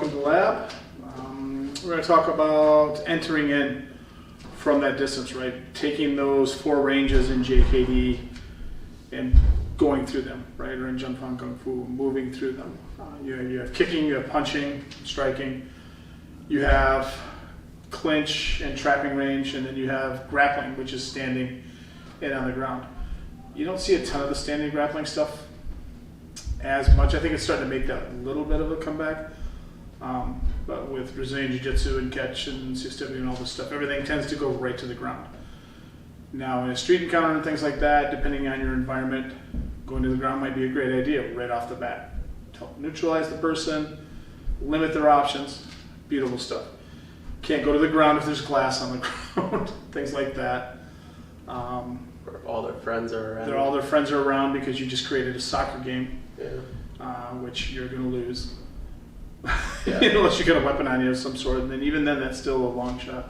welcome to lab. We're going to talk about entering in from that distance, right? Taking those 4 ranges in JKD and going through them, right? Or in Jump Fan Kung Fu, moving through them. You have kicking, you have punching, striking, you have clinch and trapping range, and then you have grappling, which is standing and on the ground. You don't see a ton of the standing grappling stuff as much. I think it's starting to make that a little bit of a comeback. But with Brazilian Jiu-Jitsu and catch and 6W and all this stuff, everything tends to go right to the ground. Now in a street encounter and things like that, depending on your environment, going to the ground might be a great idea right off the bat. To help neutralize the person, limit their options, beautiful stuff. Can't go to the ground if there's glass on the ground, things like that. Or if all their friends are around. All their friends are around because you just created a soccer game, Yeah. which you're going to lose. Yeah. Unless you got a weapon on you of some sort, and then even then that's still a long shot.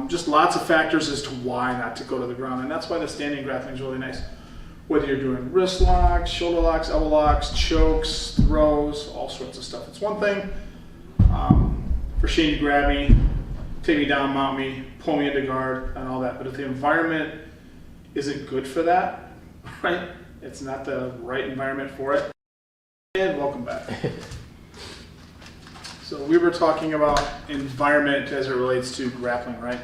Just lots of factors as to why not to go to the ground, and that's why the standing grappling is really nice. Whether you're doing wrist locks, shoulder locks, elbow locks, chokes, throws, all sorts of stuff. It's one thing for Shane to grab me, take me down, mount me, pull me into guard, and all that. But if the environment isn't good for that, right? It's not the right environment for it. And welcome back. So we were talking about environment as it relates to grappling, right?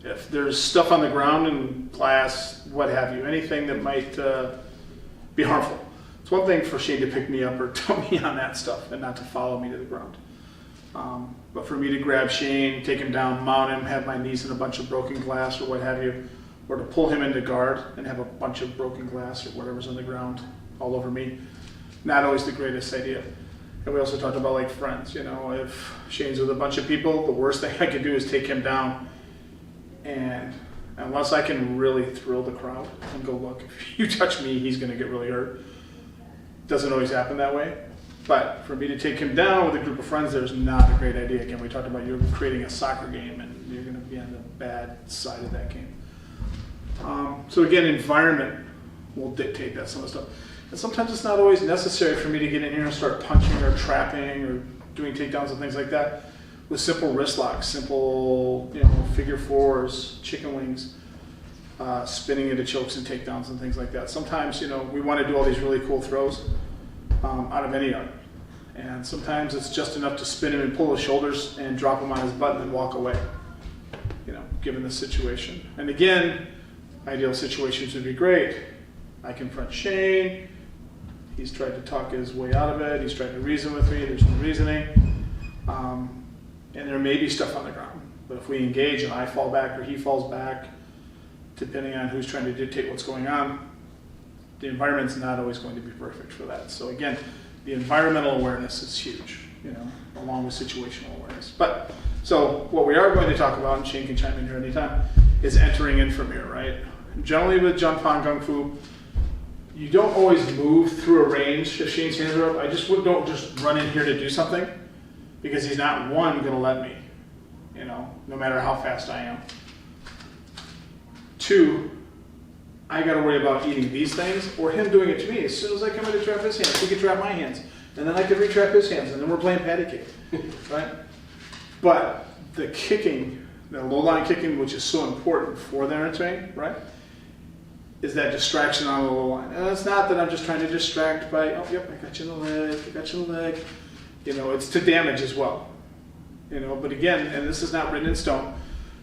If there's stuff on the ground and glass, what have you, anything that might be harmful. It's one thing for Shane to pick me up or tell me on that stuff and not to follow me to the ground. But for me to grab Shane, take him down, mount him, have my knees in a bunch of broken glass or what have you, or to pull him into guard and have a bunch of broken glass or whatever's on the ground all over me, not always the greatest idea. And we also talked about like friends, if Shane's with a bunch of people, the worst thing I could do is take him down, and unless I can really thrill the crowd and go, look, if you touch me, he's going to get really hurt. Doesn't always happen that way. But for me to take him down with a group of friends, there's not a great idea. Again, we talked about you're creating a soccer game and you're going to be on the bad side of that game. So again, environment will dictate that some of the stuff. And sometimes it's not always necessary for me to get in here and start punching or trapping or doing takedowns and things like that. With simple wrist locks, simple figure fours, chicken wings, spinning into chokes and takedowns and things like that. Sometimes we want to do all these really cool throws out of any art. And sometimes it's just enough to spin him and pull his shoulders and drop him on his butt and then walk away, given the situation. And again, ideal situations would be great. I confront Shane. He's tried to talk his way out of it. He's tried to reason with me. There's no reasoning. And there may be stuff on the ground. But if we engage and I fall back or he falls back, depending on who's trying to dictate what's going on, the environment's not always going to be perfect for that. So again, the environmental awareness is huge, along with situational awareness. But so what we are going to talk about, and Shane can chime in here anytime, is entering in from here, right? Generally with Jump Fan Kung Fu, you don't always move through a range. If Shane's hands are up, don't just run in here to do something, because he's not, one, going to let me, no matter how fast I am. Two, I got to worry about eating these things or him doing it to me. As soon as I come in to trap his hands, he can trap my hands, and then I can retrap his hands, and then we're playing patty cake, right? But the kicking, the low line kicking, which is so important for their entering, right, is that distraction on the low line. And it's not that I'm just trying to distract by, oh, yep, I got you in the leg, I got you in the leg. It's to damage as well. But again, and this is not written in stone,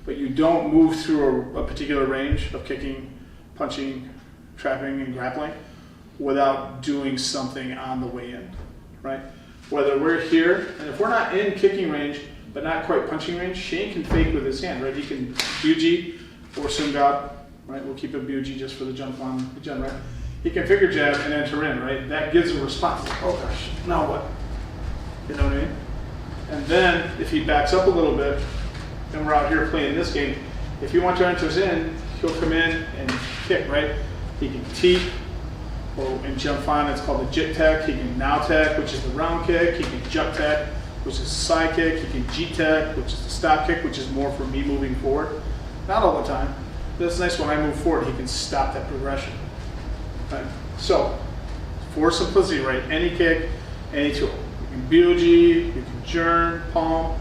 but you don't move through a particular range of kicking, punching, trapping, and grappling without doing something on the way in, right? Whether we're here, and if we're not in kicking range, but not quite punching range, Shane can fake with his hand, right? He can Buji or Sungab, right? We'll keep a Buji just for the jump on the gen, right? He can figure jab and enter in, right? That gives him a response. Oh gosh, now what? You know what I mean? And then if he backs up a little bit, and we're out here playing this game, if he wants to enter in, he'll come in and kick, right? He can teep, or in Jump Fan it's called the jit tech. He can now tech, which is the round kick. He can jump tech, which is the side kick. He can G tech, which is the stop kick, which is more for me moving forward. Not all the time. But it's nice when I move forward, he can stop that progression. Right? So, for simplicity, right? Any kick, Any tool. You can BOG, you can Jern, palm,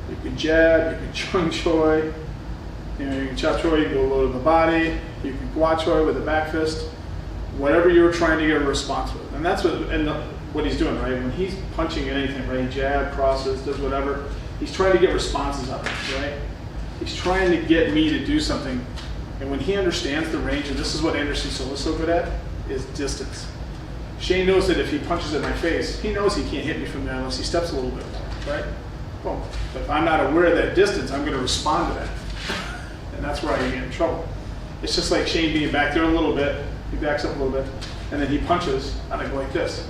you can jab, you can Chung Choi, you can Chop Choi, you can go low to the body, you can Gua Choi with a back fist, whatever you're trying to get a response with. And that's what he's doing, right? When he's punching at anything, right? He jab, crosses, does whatever, he's trying to get responses out of it, right? He's trying to get me to do something. And when he understands the range, and this is what Anderson Silva's so good at, is distance. Shane knows that if he punches at my face, he knows he can't hit me from there unless he steps a little bit more, right? Boom. But if I'm not aware of that distance, I'm going to respond to that. And that's where I get in trouble. It's just like Shane being back there a little bit, he backs up a little bit, and then he punches, and I go like this.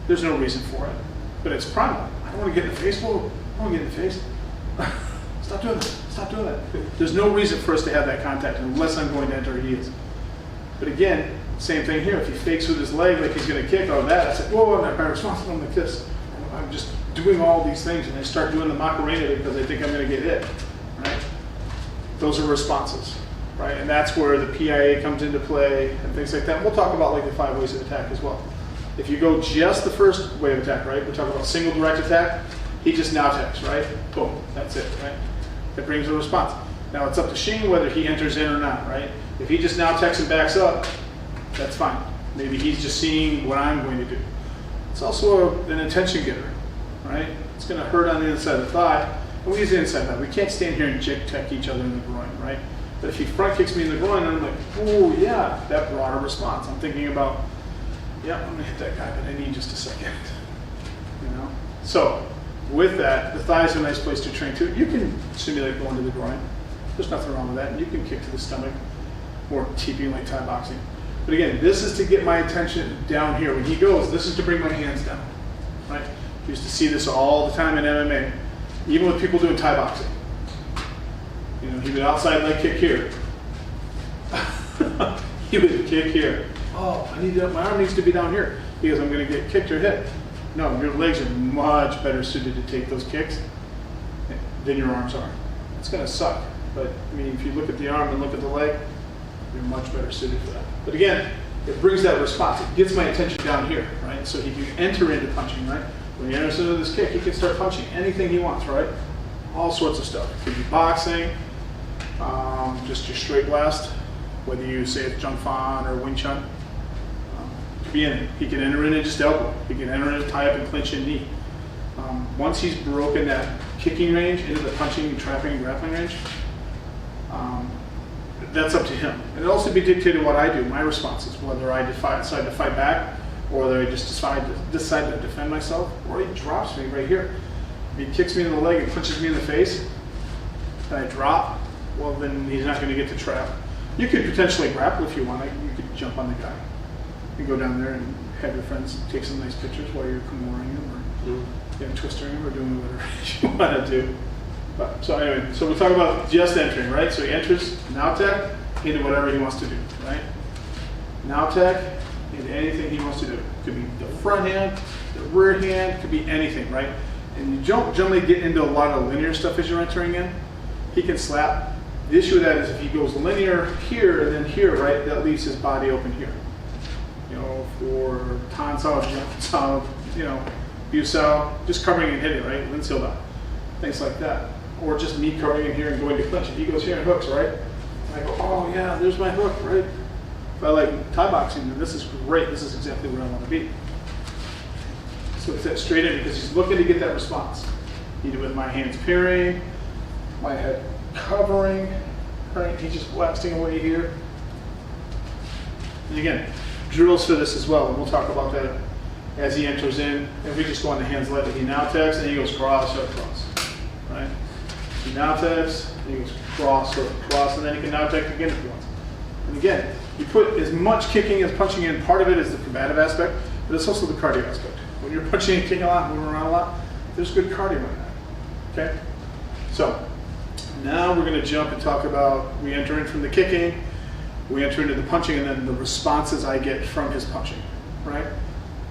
There's no reason for it, but it's primal. I don't want to get in the face. Whoa, I don't want to get in the face. Stop doing that. Stop doing that. There's no reason for us to have that contact unless I'm going to enter heels. But again, same thing here. If he fakes with his leg like he's going to kick all that, I said, whoa, I'm not responsible like this. I'm just doing all these things, and I start doing the Macarena because I think I'm going to get hit, right? Those are responses, right? And that's where the PIA comes into play and things like that. And we'll talk about like the 5 ways of attack as well. If you go just the first way of attack, right? We're talking about single direct attack. He just now attacks, right? Boom, that's it, right? That brings a response. Now it's up to Shane whether he enters in or not, right? If he just now attacks and backs up, that's fine. Maybe he's just seeing what I'm going to do. It's also an attention getter, right? It's going to hurt on the inside of the thigh, and we use the inside thigh. We can't stand here and tech each other in the groin, right? But if he front kicks me in the groin, I'm like, oh yeah, that brought a response. I'm thinking about, yeah, I'm going to hit that guy, but I need just a second, you know? So with that, the thigh is a nice place to train too. You can simulate going to the groin. There's nothing wrong with that. And you can kick to the stomach or TPing like Thai boxing. But again, this is to get my attention down here. When he goes, this is to bring my hands down, right? You used to see this all the time in MMA, even with people doing Thai boxing. You know, he would outside leg kick here. He would kick here. Oh, my arm needs to be down here because I'm going to get kicked or hit. No, your legs are much better suited to take those kicks than your arms are. It's going to suck, but I mean, if you look at the arm and look at the leg, you're much better suited for that. But again, it brings that response. It gets my attention down here, right? So he can enter into punching, right? When he enters into this kick, he can start punching anything he wants, right? All sorts of stuff. It could be boxing, just your straight blast, whether you say it's Jung Fan or Wing Chun. Could be anything. He can enter in and just elbow. He can enter in and tie up and clinch and knee. Once he's broken that kicking range into the punching, trapping, and grappling range, that's up to him. And it'll also be dictated what I do, my responses, whether I decide to fight back, or whether I just decide to defend myself, or he drops me right here. If he kicks me in the leg and punches me in the face, and I drop, well then he's not going to get the trap. You could potentially grapple if you want. You could jump on the guy. You can go down there and have your friends take some nice pictures while you're Kimuring him, or twisting him, or doing whatever you want to do. So anyway, so we'll talk about just entering, right? So he enters now tech into whatever he wants to do, right? Now tech into anything he wants to do. It could be the front hand, the rear hand, could be anything, right? And you don't generally get into a lot of linear stuff as you're entering in. He can slap. The issue with that is if he goes linear here and then here, right, that leaves his body open here. You know, for Tan Sao, you know, Bu Sao, just covering and hitting, right? Lin Silva, things like that. Or just me covering in here and going to clinch. If he goes here and hooks, right? And I go, oh yeah, there's my hook, right? If I like Thai boxing, then this is great. This is exactly where I want to be. So it's that straight in because he's looking to get that response. Either with my hands parrying, my head covering, right? He's just blasting away here. And again, drills for this as well, and we'll talk about that as he enters in. If we just go on the hands lightly, he now attacks and he goes cross or cross, right? He now attacks, and he goes cross or cross, and then he can now attack again if he wants. And again, you put as much kicking as punching in. Part of it is the combative aspect, but it's also the cardio aspect. When you're punching and kicking a lot, moving around a lot, there's good cardio in that. Okay? So now we're going to jump and talk about, we enter in from the kicking, we enter into the punching, and then the responses I get from his punching, right?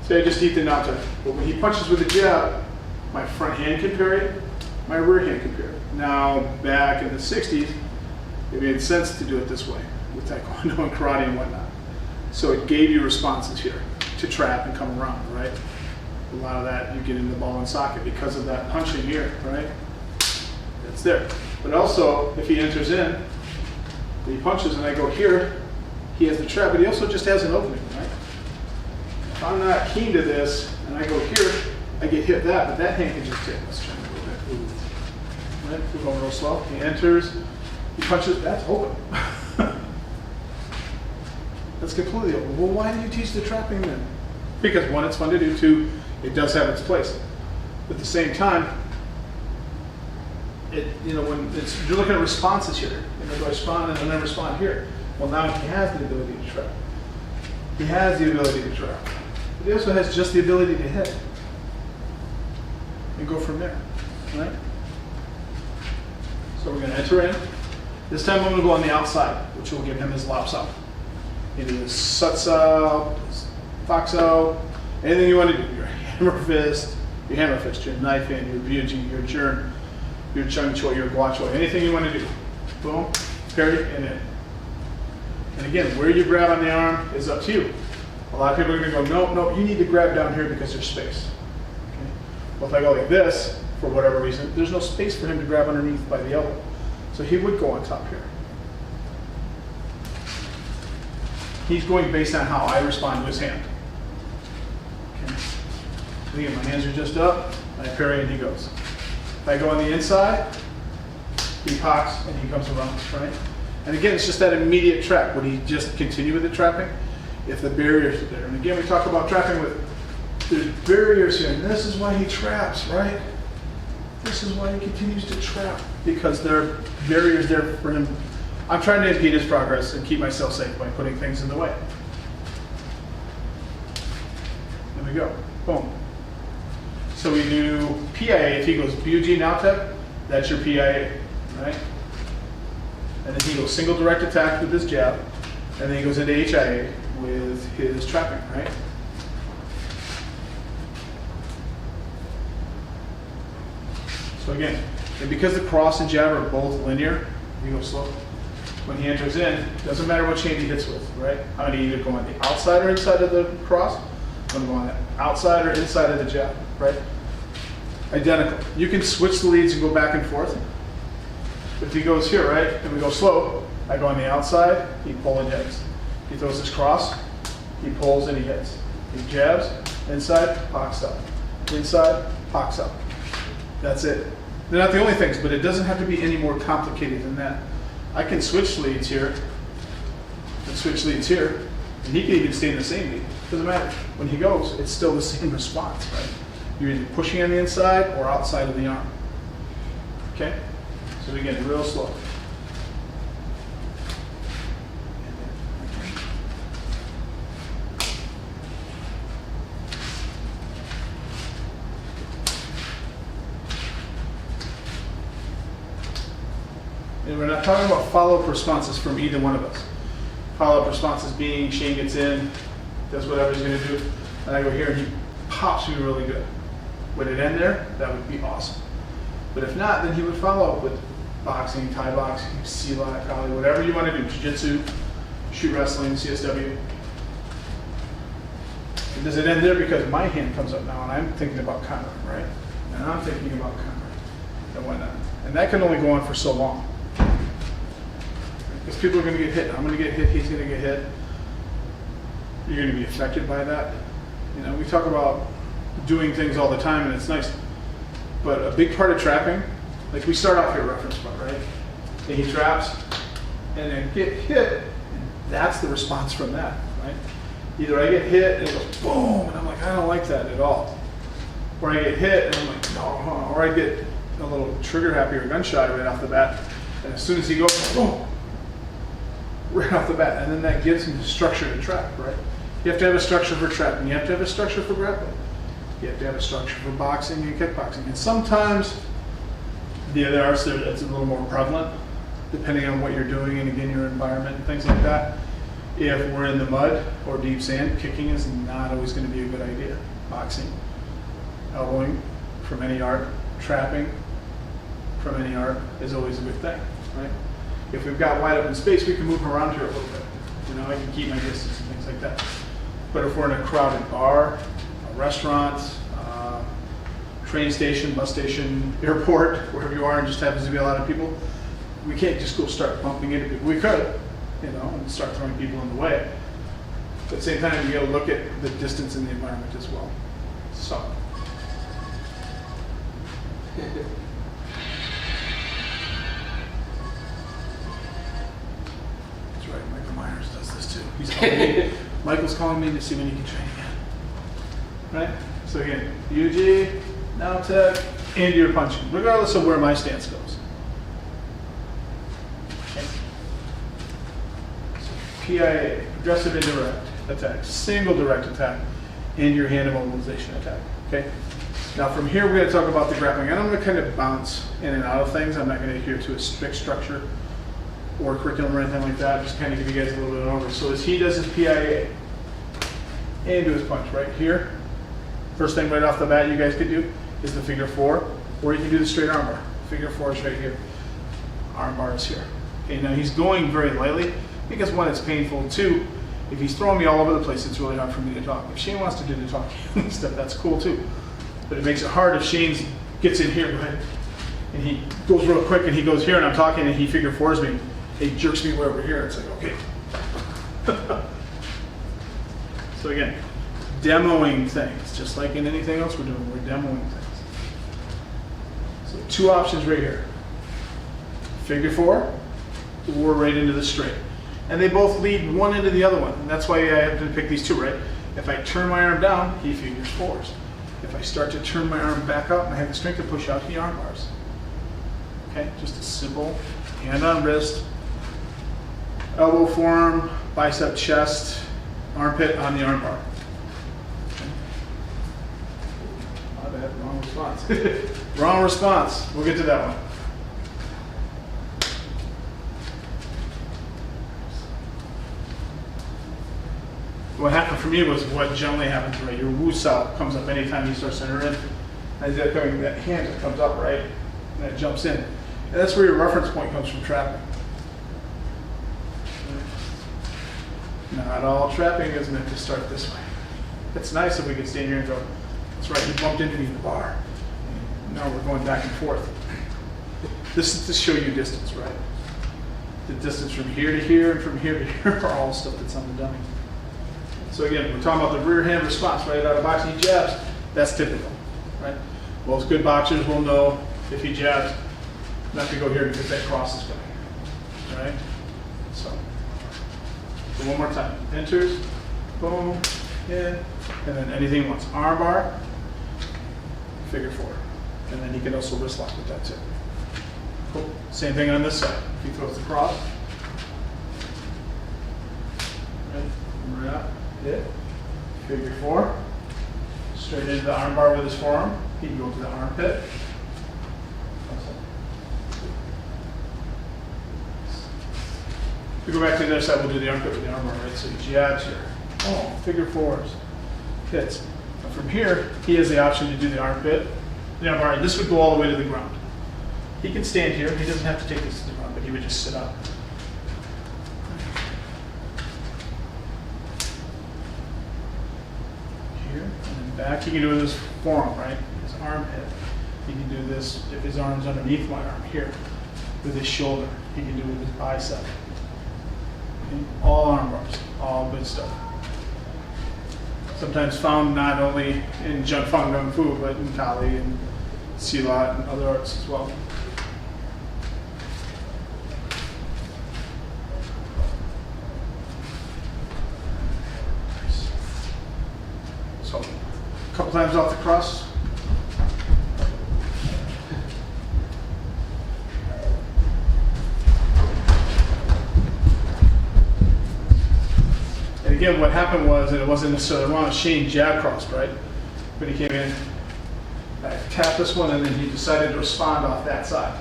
Say I just eat the nata, but when he punches with a jab, my front hand can parry, my rear hand can parry. Now, back in the 60s, it made sense to do it this way, with Taekwondo and karate and whatnot. So it gave you responses here to trap and come around, right? A lot of that you get in the ball and socket because of that punching here, right? It's there. But also, if he enters in, he punches and I go here, he has the trap, but he also just has an opening, right? If I'm not keen to this and I go here, I get hit that, but that hand can just hit. Let's try a little bit. Ooh. Right? We're going real slow. He enters, he punches, that's open. That's completely open. Well, why do you teach the trapping then? Because one, it's fun to do. Two, it does have its place. But at the same time, when you're looking at responses here, do I respond and then I respond here? Well, now he has the ability to trap. He has the ability to trap. But he also has just the ability to hit. And go from there, right? So we're going to enter in. This time I'm going to go on the outside, which will give him his lops up. Either his suts out, his fox out, anything you want to do. Your hammer fist, your knife hand, your byuji, your jern, your chung choi, your gua choi, anything you want to do. Boom, parry, and in. And again, where you grab on the arm is up to you. A lot of people are going to go, no, you need to grab down here because there's space. Okay? Well, if I go like this, for whatever reason, there's no space for him to grab underneath by the elbow. So he would go on top here. He's going based on how I respond to his hand. Okay. Again, my hands are just up, I parry and he goes. If I go on the inside, he pocks and he comes around, right? And again, it's just that immediate trap. Would he just continue with the trapping? If the barriers are there. And again, we talk about trapping with, there's barriers here, and this is why he traps, right? This is why he continues to trap, because there are barriers there for him. I'm trying to impede his progress and keep myself safe by putting things in the way. There we go. Boom. So we do PIA. If he goes byuji naotep, that's your PIA, right? And then he goes single direct attack with his jab, and then he goes into HIA with his trapping, right? So again, and because the cross and jab are both linear, you go slow. When he enters in, doesn't matter which hand he hits with, right? I'm going to either go on the outside or inside of the cross. I'm going to go on the outside or inside of the jab, right? Identical. You can switch the leads and go back and forth. But if he goes here, right, and we go slow, I go on the outside, he pulls and hits. He throws his cross, he pulls and he hits. He jabs, inside, pocks up. Inside, pocks up. That's it. They're not the only things, but it doesn't have to be any more complicated than that. I can switch leads here, and switch leads here, and he can even stay in the same lead. Doesn't matter. When he goes, it's still the same response, right? You're either pushing on the inside or outside of the arm. Okay? So again, real slow. And we're not talking about follow-up responses from either one of us. Follow-up responses being Shane gets in, does whatever he's going to do, and I go here and he pops me really good. Would it end there? That would be awesome. But if not, then he would follow up with boxing, Thai boxing, Silat, Kali, whatever you want to do, jiu-jitsu, shoot wrestling, CSW. And does it end there because my hand comes up now and I'm thinking about countering, right? And I'm thinking about countering and whatnot. And that can only go on for so long. Because people are going to get hit. I'm going to get hit. He's going to get hit. You're going to be affected by that. You know, we talk about doing things all the time, and it's nice. But a big part of trapping, like we start off here, reference point, right? And he traps, and then get hit. And that's the response from that, right? Either I get hit and it goes boom, and I'm like, I don't like that at all. Or I get hit and I'm like, no. Or I get a little trigger happy or gun shy right off the bat, and as soon as he goes, boom. Right off the bat, and then that gives him the structure to trap, right? You have to have a structure for trapping. You have to have a structure for grappling. You have to have a structure for boxing and kickboxing. And sometimes the other arts, it's a little more prevalent, depending on what you're doing and again your environment and things like that. If we're in the mud or deep sand, kicking is not always going to be a good idea. Boxing, elbowing from any art, trapping from any art is always a good thing, right? If we've got wide open space, we can move around here a little bit. You know, I can keep my distance and things like that. But if we're in a crowded bar, a restaurant, train station, bus station, airport, wherever you are, and just happens to be a lot of people, we can't just go start bumping into people. We could, you know, and start throwing people in the way. But at the same time, you got to look at the distance in the environment as well. So. That's right, Michael Myers does this too. He's calling me. Michael's calling me to see when he can train again. Right? So again, UG, now tech, and you're punching, regardless of where my stance goes. Okay. So PIA, progressive indirect attack, single direct attack, and your hand immobilization attack. Okay. Now from here, we're going to talk about the grappling, and I'm going to kind of bounce in and out of things. I'm not going to adhere to a strict structure or curriculum or anything like that. Just kind of give you guys a little bit of overview. So as he does his PIA and do his punch right here, first thing right off the bat you guys could do is the figure 4, or you can do the straight arm bar. Figure 4 is right here. Arm bar is here. Okay, now he's going very lightly because one, it's painful. Two, if he's throwing me all over the place, it's really hard for me to talk. If Shane wants to do the talking and stuff, that's cool too. But it makes it hard if Shane gets in here, right? And he goes real quick and he goes here and I'm talking and he figure 4s me. He jerks me way over here. It's like, okay. So again, demoing things, just like in anything else we're doing, we're demoing things. So 2 options right here. Figure 4, or right into the straight. And they both lead one into the other one. And that's why I have to pick these 2, right? If I turn my arm down, he figures 4s. If I start to turn my arm back up and I have the strength to push out, he arm bars. Okay, just a simple hand on wrist, elbow forearm, bicep, chest, armpit on the arm bar. Okay. My bad, wrong response. Wrong response. We'll get to that one. What happened for me was what generally happens, right? Your woo sow comes up anytime you start center in. As that coming, that hand just comes up, right? And it jumps in. And that's where your reference point comes from trapping. Not all trapping is meant to start this way. It's nice if we can stand here and go, that's right, you bumped into me in the bar. Now we're going back and forth. This is to show you distance, right? The distance from here to here and from here to here are all stuff that's on the dummy. So again, we're talking about the rear hand response, right? Out of boxing, he jabs. That's typical, right? Most good boxers will know if he jabs, not to go here because that cross is coming, right? So one more time. Enters, boom, in, and then anything he wants. Arm bar, figure 4. And then he can also wrist lock with that too. Cool. Same thing on this side. If he throws the cross, right up. Hit, figure 4, straight into the arm bar with his forearm. He can go to the armpit. If we go back to the other side, we'll do the armpit with the arm bar, right? So he jabs here. Oh, figure 4s, hits. And from here, he has the option to do the armpit, the arm bar, and this would go all the way to the ground. He can stand here. He doesn't have to take this to the ground, but he would just sit up. Here and then back. He can do it with his forearm, right? His armpit. He can do this if his arm's underneath my arm here with his shoulder. He can do it with his bicep. Okay? All arm bars, all good stuff. Sometimes found not only in Jung Fang Gung Fu, but in Kali and Silat and other arts as well. So, a couple times off the cross. And again, what happened was, and it wasn't necessarily wrong, Shane jab crossed, right? But he came in, I tapped this one, and then he decided to respond off that side.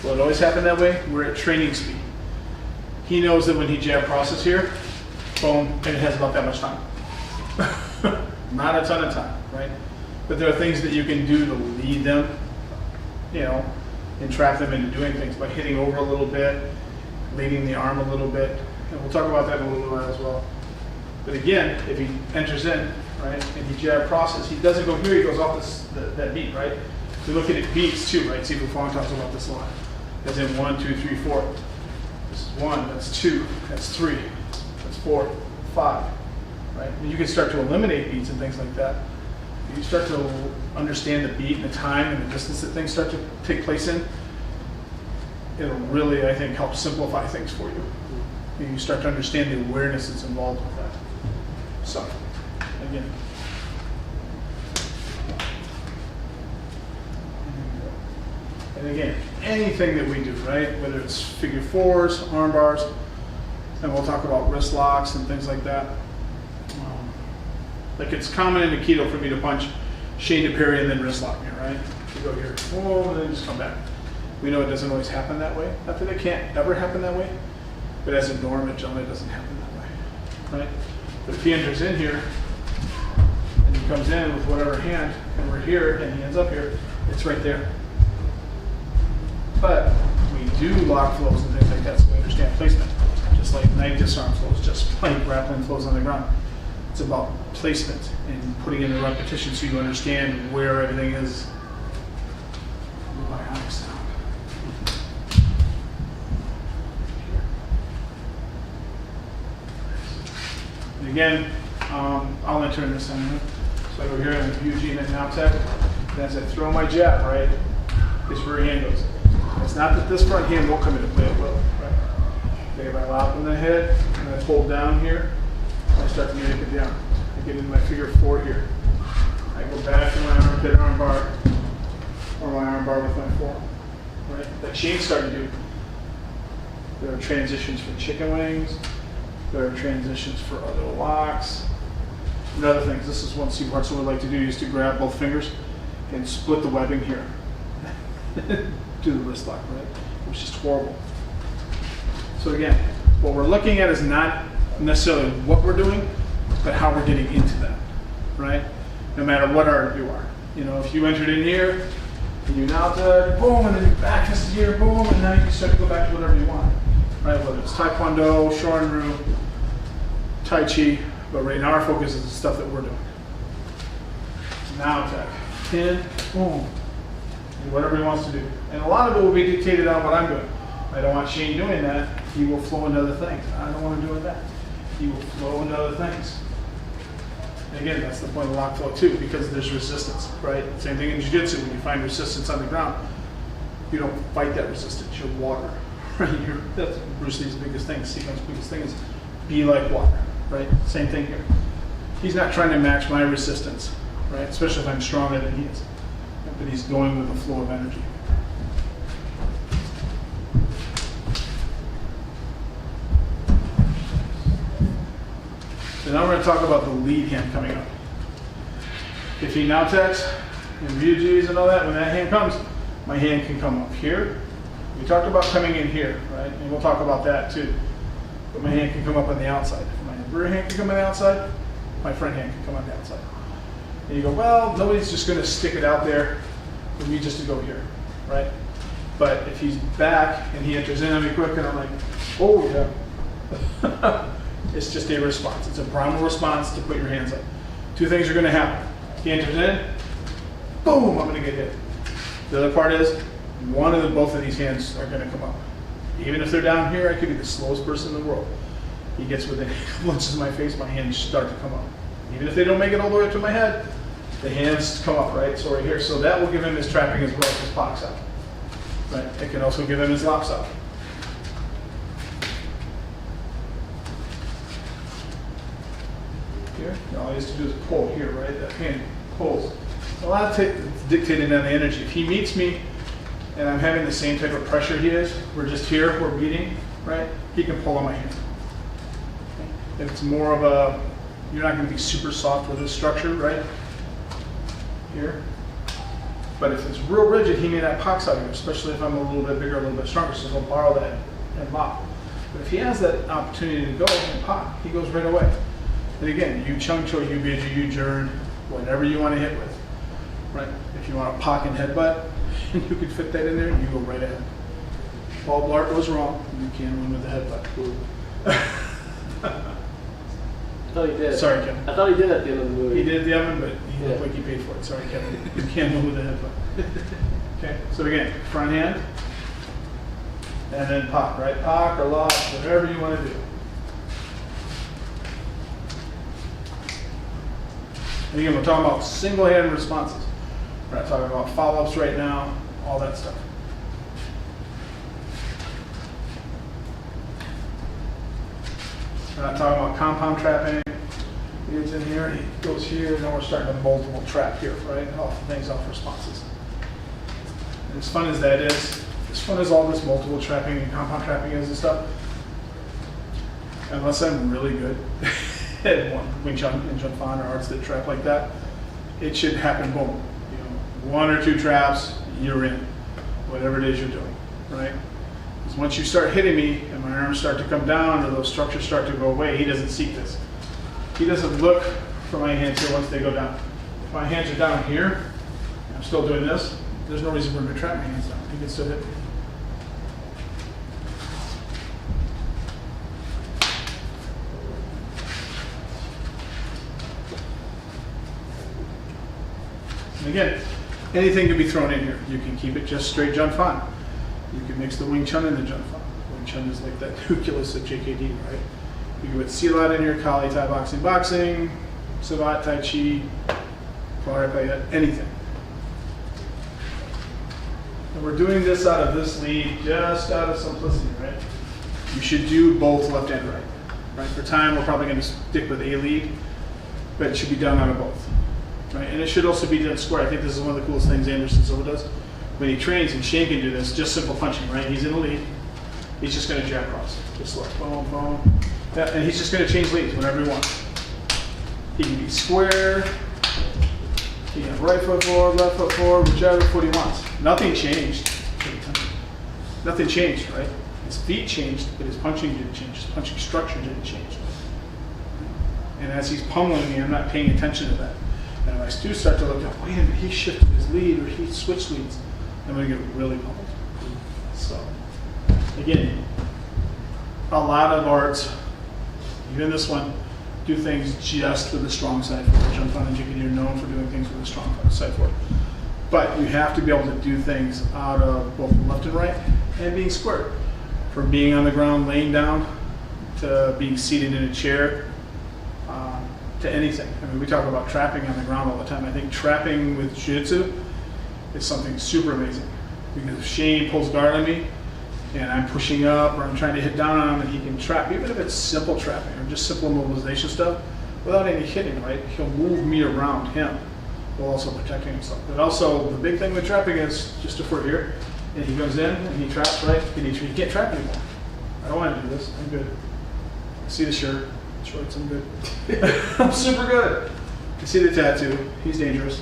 Will it always happen that way? We're at training speed. He knows that when he jab crosses here, boom, and it has about that much time. Not a ton of time, right? But there are things that you can do to lead them, you know, and trap them into doing things by hitting over a little bit, leading the arm a little bit. And we'll talk about that in a little while as well. But again, if he enters in, right, and he jab crosses, he doesn't go here, he goes off that beat, right? We look at it beats too, right? See if Fong talks about this a lot. As in 1, 2, 3, 4. This is 1, that's 2, that's 3, that's 4, 5, right? And you can start to eliminate beats and things like that. If you start to understand the beat and the time and the distance that things start to take place in, it'll really, I think, help simplify things for you. And you start to understand the awareness that's involved with that. So, again. And again, anything that we do, right? Whether it's figure fours, arm bars, and we'll talk about wrist locks and things like that. Like it's common in Aikido for me to punch Shane to parry and then wrist lock me, right? You go here, whoa, and then just come back. We know it doesn't always happen that way. Not that it can't ever happen that way, but as a norm, it generally doesn't happen that way, right? But if he enters in here, and he comes in with whatever hand, and we're here, and he ends up here, it's right there. But we do lock flows and things like that, so we understand placement. Just like knife disarm flows, just like grappling flows on the ground. It's about placement and putting in the repetition so you understand where everything is. Bionic sound. And again, I'll enter in this time. So I go here and Eugene and now tech. And as I throw my jab, right, this rear hand goes. It's not that this front hand won't come into play, it will, right? Okay, if I lock in the head and I pull down here, I start to yank it down. I get into my figure four here. I go back to my armpit arm bar, or my arm bar with my forearm, right? That Shane's starting to do. There are transitions for chicken wings. There are transitions for other locks and other things. This is one part so what I like to do is to grab both fingers and split the webbing here. Do the wrist lock, right? Which is horrible. So again, what we're looking at is not necessarily what we're doing, but how we're getting into that, right? No matter what art you are. You know, if you entered in here, and you now did, boom, and then you back this here, boom, and now you can start to go back to whatever you want, right? Whether it's Taekwondo, Shorin-ryu, Tai Chi, but right now our focus is the stuff that we're doing. Now tech, pin, boom, and whatever he wants to do. And a lot of it will be dictated on what I'm doing. I don't want Shane doing that. He will flow into other things. I don't want to do that. He will flow into other things. And again, that's the point of lock flow too, because there's resistance, right? Same thing in jiu-jitsu. When you find resistance on the ground, you don't fight that resistance. You're water, right? That's Bruce Lee's biggest thing. Sequence's biggest thing is be like water, right? Same thing here. He's not trying to match my resistance, right? Especially if I'm stronger than he is. But he's going with the flow of energy. So now we're going to talk about the lead hand coming up. If he now attacks and Ryujis and all that, when that hand comes, my hand can come up here. We talked about coming in here, right? And we'll talk about that too. But my hand can come up on the outside. My rear hand can come on the outside. My front hand can come on the outside. And you go, well, nobody's just going to stick it out there for me just to go here, right? But if he's back and he enters in on me quick and I'm like, oh yeah. It's just a response. It's a primal response to put your hands up. Two things are going to happen. He enters in, boom, I'm going to get hit. The other part is, both of these hands are going to come up. Even if they're down here, I could be the slowest person in the world. He gets within a couple inches of my face, my hands start to come up. Even if they don't make it all the way up to my head, the hands come up, right? So right here. So that will give him his trapping as well as his pox out. Right? It can also give him his locks out. Here, all he has to do is pull here, right? That hand pulls. A lot of it's dictated on the energy. If he meets me and I'm having the same type of pressure he is, we're just here, we're beating, right? He can pull on my hand. If it's more of a, you're not going to be super soft with this structure, right? Here. But if it's real rigid, he may not pox out here, especially if I'm a little bit bigger, a little bit stronger, so he'll borrow that and lock. But if he has that opportunity to go and pop, he goes right away. And again, you Chung Cho, you Biju, you Jern, whatever you want to hit with, right? If you want a pock and headbutt, and you can fit that in there, you go right ahead. Paul Blart was wrong. You can't win with the headbutt. I thought he did. Sorry, Kevin. I thought he did at the end of the movie. He did at the oven, but he looked Yeah. like he paid for it. Sorry, Kevin. You can't move with the headbutt. Okay, so again, front hand, and then pop, right? Pop or lock, whatever you want to do. And again, we're talking about single-handed responses. We're not talking about follow-ups right now, all that stuff. We're not talking about compound trapping. He gets in here, he goes here, and then we're starting a multiple trap here, right? Off things off responses. And as fun as that is, as fun as all this multiple trapping and compound trapping is and stuff, unless I'm really good at Wing Chun and Jun Fan or arts that trap like that, it should happen boom. You know, 1 or 2 traps, you're in. Whatever it is you're doing, right? Because once you start hitting me and my arms start to come down or those structures start to go away, he doesn't seek this. He doesn't look for my hands here once they go down. If my hands are down here, and I'm still doing this, there's no reason for him to trap my hands down. He can still hit me. And again, anything can be thrown in here. You can keep it just straight Jun Fan. You can mix the Wing Chun and the Jun Fan. Wing Chun is like that nucleus of JKD, right? You can put Silat in here, Kali, Thai boxing, Savat, Tai Chi, Payat, anything. And we're doing this out of this lead, just out of simplicity, right? You should do both left and right. Right? For time, we're probably going to stick with a lead, but it should be done out of both. Right? And it should also be done square. I think this is one of the coolest things Anderson Silva does. When he trains, and Shane can do this, just simple punching, right? He's in the lead. He's just going to jab cross. Just like boom, boom. Yeah, and he's just going to change leads whenever he wants. He can be square. He can have right foot forward, left foot forward, whichever foot he wants. Nothing changed. Nothing changed, right? His feet changed, but his punching didn't change. His punching structure didn't change. And as he's pummeling me, I'm not paying attention to that. And if I do start to look up, wait a minute, he shifted his lead or he switched leads, I'm going to get really pummeled. So, again, a lot of arts, even this one, do things just with the strong side forward. Jun Fan and JKD are known for doing things with the strong side forward. But you have to be able to do things out of both left and right and being square. From being on the ground, laying down, to being seated in a chair, to anything. I mean, we talk about trapping on the ground all the time. I think trapping with jiu-jitsu is something super amazing. Because if Shane pulls guard on me, and I'm pushing up or I'm trying to hit down on him and he can trap, even if it's simple trapping or just simple mobilization stuff, without any hitting, right? He'll move me around him while also protecting himself. But also, the big thing with trapping is just if we're here and he goes in and he traps, right? And he can't trap anymore. I don't want to do this. I'm good. I see the shirt, shorts, I'm good. I'm super good. I see the tattoo. He's dangerous.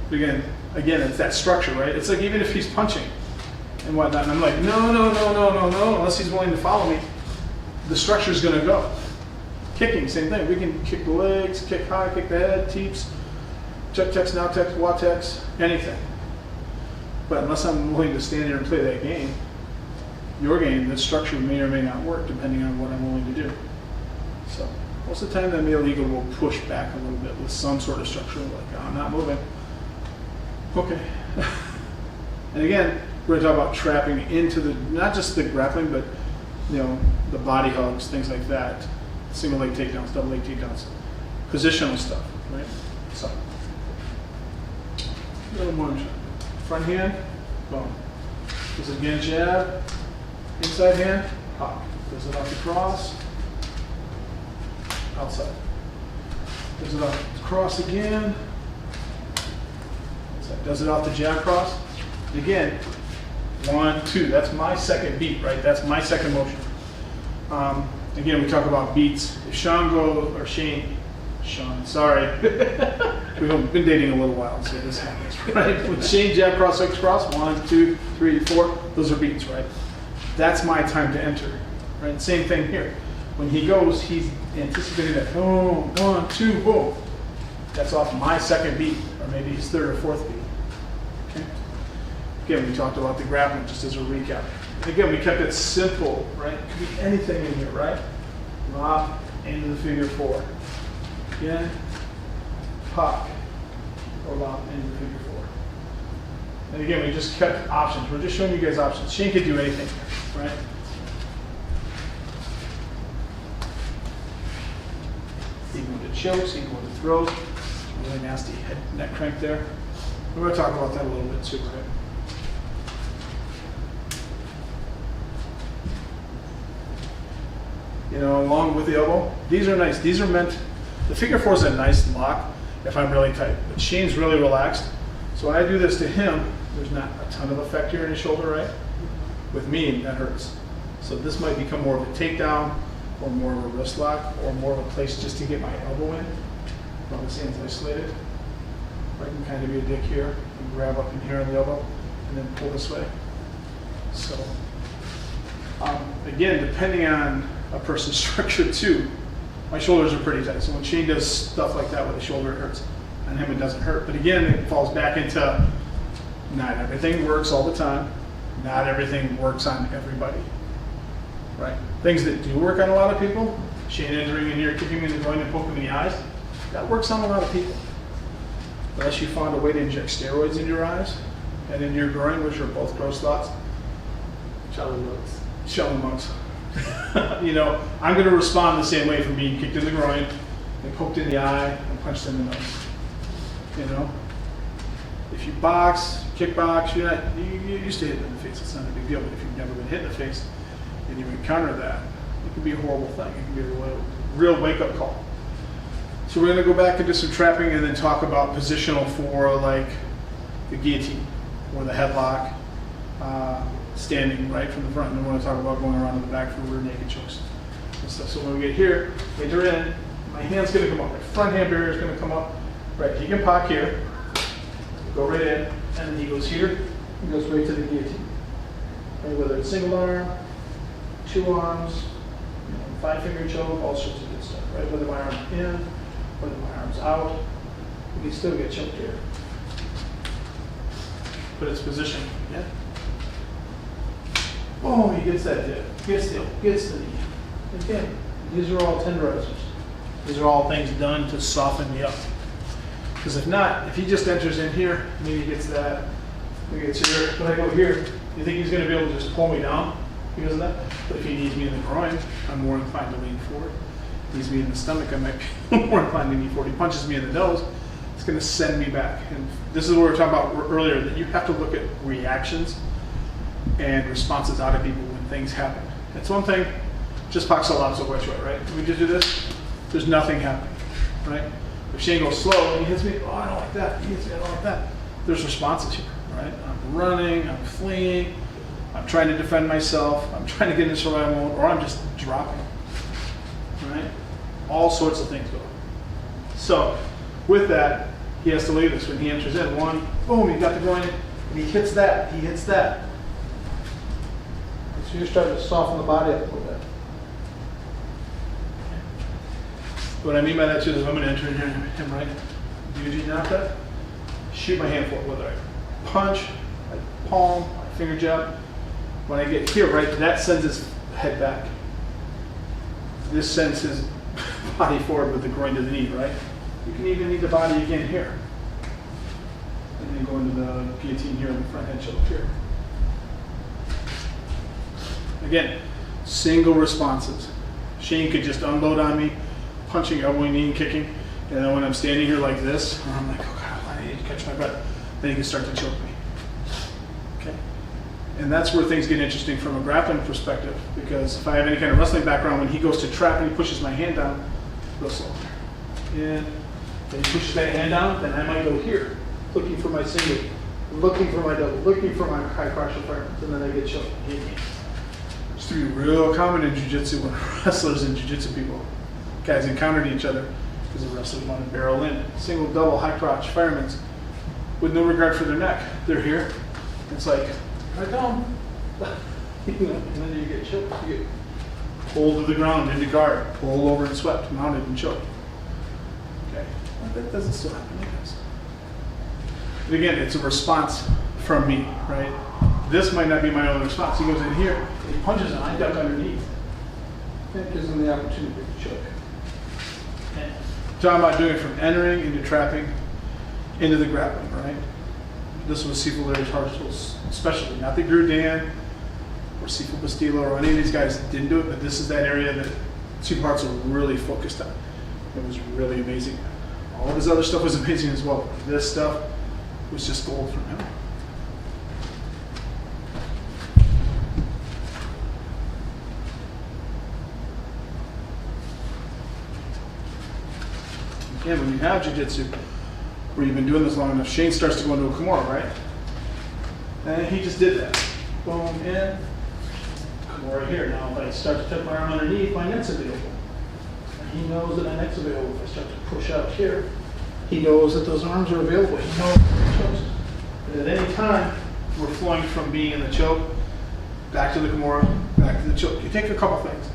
But again, it's that structure, right? It's like even if he's punching and whatnot, and I'm like, no, unless he's willing to follow me, the structure's going to go. Kicking, same thing. We can kick the legs, kick high, kick the head, teeps, check-tex, now-tex, wa-tex, anything. But unless I'm willing to stand here and play that game, your game, the structure may or may not work depending on what I'm willing to do. So most of the time, the male eagle will push back a little bit with some sort of structure, like, oh, I'm not moving. Okay. And again, we're going to talk about trapping into the, not just the grappling, but the body hugs, things like that. Single leg takedowns, double leg takedowns, positional stuff, right? So, a little more front hand, boom. This is again jab, inside hand, pop. Does it off the cross, outside. Does it off the cross again, inside. Does it off the jab cross. Again, 1, 2. That's my second beat, right? That's my second motion. Again, we talk about beats. If Shane, sorry. We've been dating a little while, so this happens, right? When Shane jab cross, X cross, 1, 2, 3, 4, those are beats, right? That's my time to enter, right? Same thing here. When he goes, he's anticipating that, boom, 1, 2, boom. That's off my second beat, or maybe his third or fourth beat. Okay. Again, we talked about the grappling just as a recap. And again, we kept it simple, right? It could be anything in here, right? Lock, into the figure four. Again, pop, hold on, into the figure four. And again, we just kept options. We're just showing you guys options. Shane could do anything, right? He can go to chokes, he can go to throws. Really nasty head neck crank there. We're going to talk about that a little bit too, right? You know, along with the elbow. These are nice. These are meant, the figure four is a nice lock if I'm really tight. But Shane's really relaxed. So when I do this to him, there's not a ton of effect here in his shoulder, right? With me, that hurts. So this might become more of a takedown or more of a wrist lock or more of a place just to get my elbow in. While this hand's isolated. I can kind of be a dick here and grab up in here on the elbow and then pull this way. So, again, depending on a person's structure too, my shoulders are pretty tight. So when Shane does stuff like that with the shoulder, it hurts. On him, it doesn't hurt. But again, it falls back into not everything works all the time. Not everything works on everybody. Right? Things that do work on a lot of people, Shane entering in here, kicking in the groin and poking in the eyes, that works on a lot of people. Unless you found a way to inject steroids into your eyes and into your groin, which are both gross thoughts. Shelling monks. Shelling monks. You know, I'm going to respond the same way from being kicked in the groin and poked in the eye and punched in the nose. You know, if you box, kickbox, you're used to hitting in the face. It's not a big deal. But if you've never been hit in the face and you encounter that, it can be a horrible thing. It can be a real wake-up call. So we're going to go back into some trapping and then talk about positional for like the guillotine or the headlock, standing right from the front. And then we're going to talk about going around to the back for rear naked chokes and stuff. So when we get here, enter in, my hand's going to come up. My front hand barrier is going to come up. Right, he can pock here, go right in, and then he goes here, he goes right to the guillotine. Right, whether it's single arm, 2 arms, 5-finger choke, all sorts of good stuff. Right, whether my arm's in, whether my arm's out, you can still get choked here. But it's positioned. Yeah. Oh, he gets that dip, gets the knee. Again, these are all tenderizers. These are all things done to soften me up. Because if not, if he just enters in here, maybe he gets that, maybe it's here. When I go here, you think he's going to be able to just pull me down because of that? But if he needs me in the groin, I'm more inclined to lean forward. If he needs me in the stomach, I might be more inclined to lean forward. He punches me in the nose, it's going to send me back. And this is what we were talking about earlier, that you have to look at reactions and responses out of people when things happen. It's one thing, just pox a lot so which way, right? We just do this, there's nothing happening, right? If Shane goes slow and he hits me, oh, I don't like that. He hits me, I don't like that. There's responses here, right? I'm running, I'm fleeing, I'm trying to defend myself, I'm trying to get into survival mode, or I'm just dropping, right? All sorts of things go on. So, with that, he has to leave this when he enters in. One, boom, he got the groin, and he hits that, he hits that. So you're starting to soften the body up a little bit. What I mean by that too is if I'm going to enter in here and him right, UG knock that, shoot my hand forward, whether I punch, I palm, I finger jab. When I get here, right, that sends his head back. This sends his body forward with the groin to the knee, right? You can even need the body again here. And then go into the guillotine here in the front head choke here. Again, single responses. Shane could just unload on me, punching, elbowing, knee, and kicking. And then when I'm standing here like this, I'm like, oh God, I need to catch my breath. Then he can start to choke me. Okay? And that's where things get interesting from a grappling perspective, because if I have any kind of wrestling background, when he goes to trap and he pushes my hand down, real slow. And then he pushes that hand down, then I might go here, looking for my single, looking for my double, looking for my high partial fragments, and then I get choked. It's to be real common in jiu-jitsu when wrestlers and jiu-jitsu people, guys encountered each other because the wrestlers want to barrel in. Single, double, high crotch firemen with no regard for their neck. They're here. It's like, right down. And then you get choked. You get pulled to the ground into guard, pulled over and swept, mounted and choked. Okay, well, that doesn't still happen like this. But again, it's a response from me, right? This might not be my own response. He goes in here, he punches and I duck underneath. That gives him the opportunity to choke. Talking about doing it from entering into trapping into the grappling, right? This was Cifo Larry-Tarsel's specialty, not the Grudan or Cifo Bastillo or any of these guys that didn't do it, but this is that area that Cifo Hartzell really focused on. It was really amazing. All of his other stuff was amazing as well. This stuff was just gold from him. Again, when you have jiu-jitsu, where you've been doing this long enough, Shane starts to go into a Kimura, right? And he just did that. Boom, in, Kimura here. Now, if I start to tuck my arm underneath, my neck's available. And he knows that my neck's available. If I start to push out here, he knows that those arms are available. He knows the chokes. And at any time, we're flowing from being in the choke, back to the Kimura, back to the choke. You take a couple things,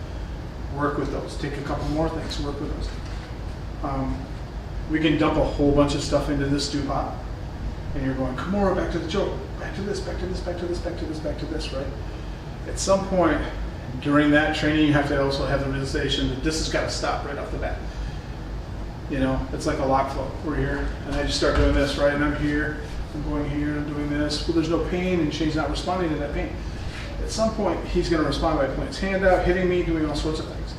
work with those. Take a couple more things, work with those. We can dump a whole bunch of stuff into this stew pot, and you're going, Kimura, back to the choke, back to this, back to this, back to this, back to this, back to this, right? At some point during that training, you have to also have the realization that this has got to stop right off the bat. You know, it's like a lock flow. We're here, and I just start doing this, right? And I'm here, I'm going here, I'm doing this. Well, there's no pain, and Shane's not responding to that pain. At some point, he's going to respond by putting his hand out, hitting me, doing all sorts of things.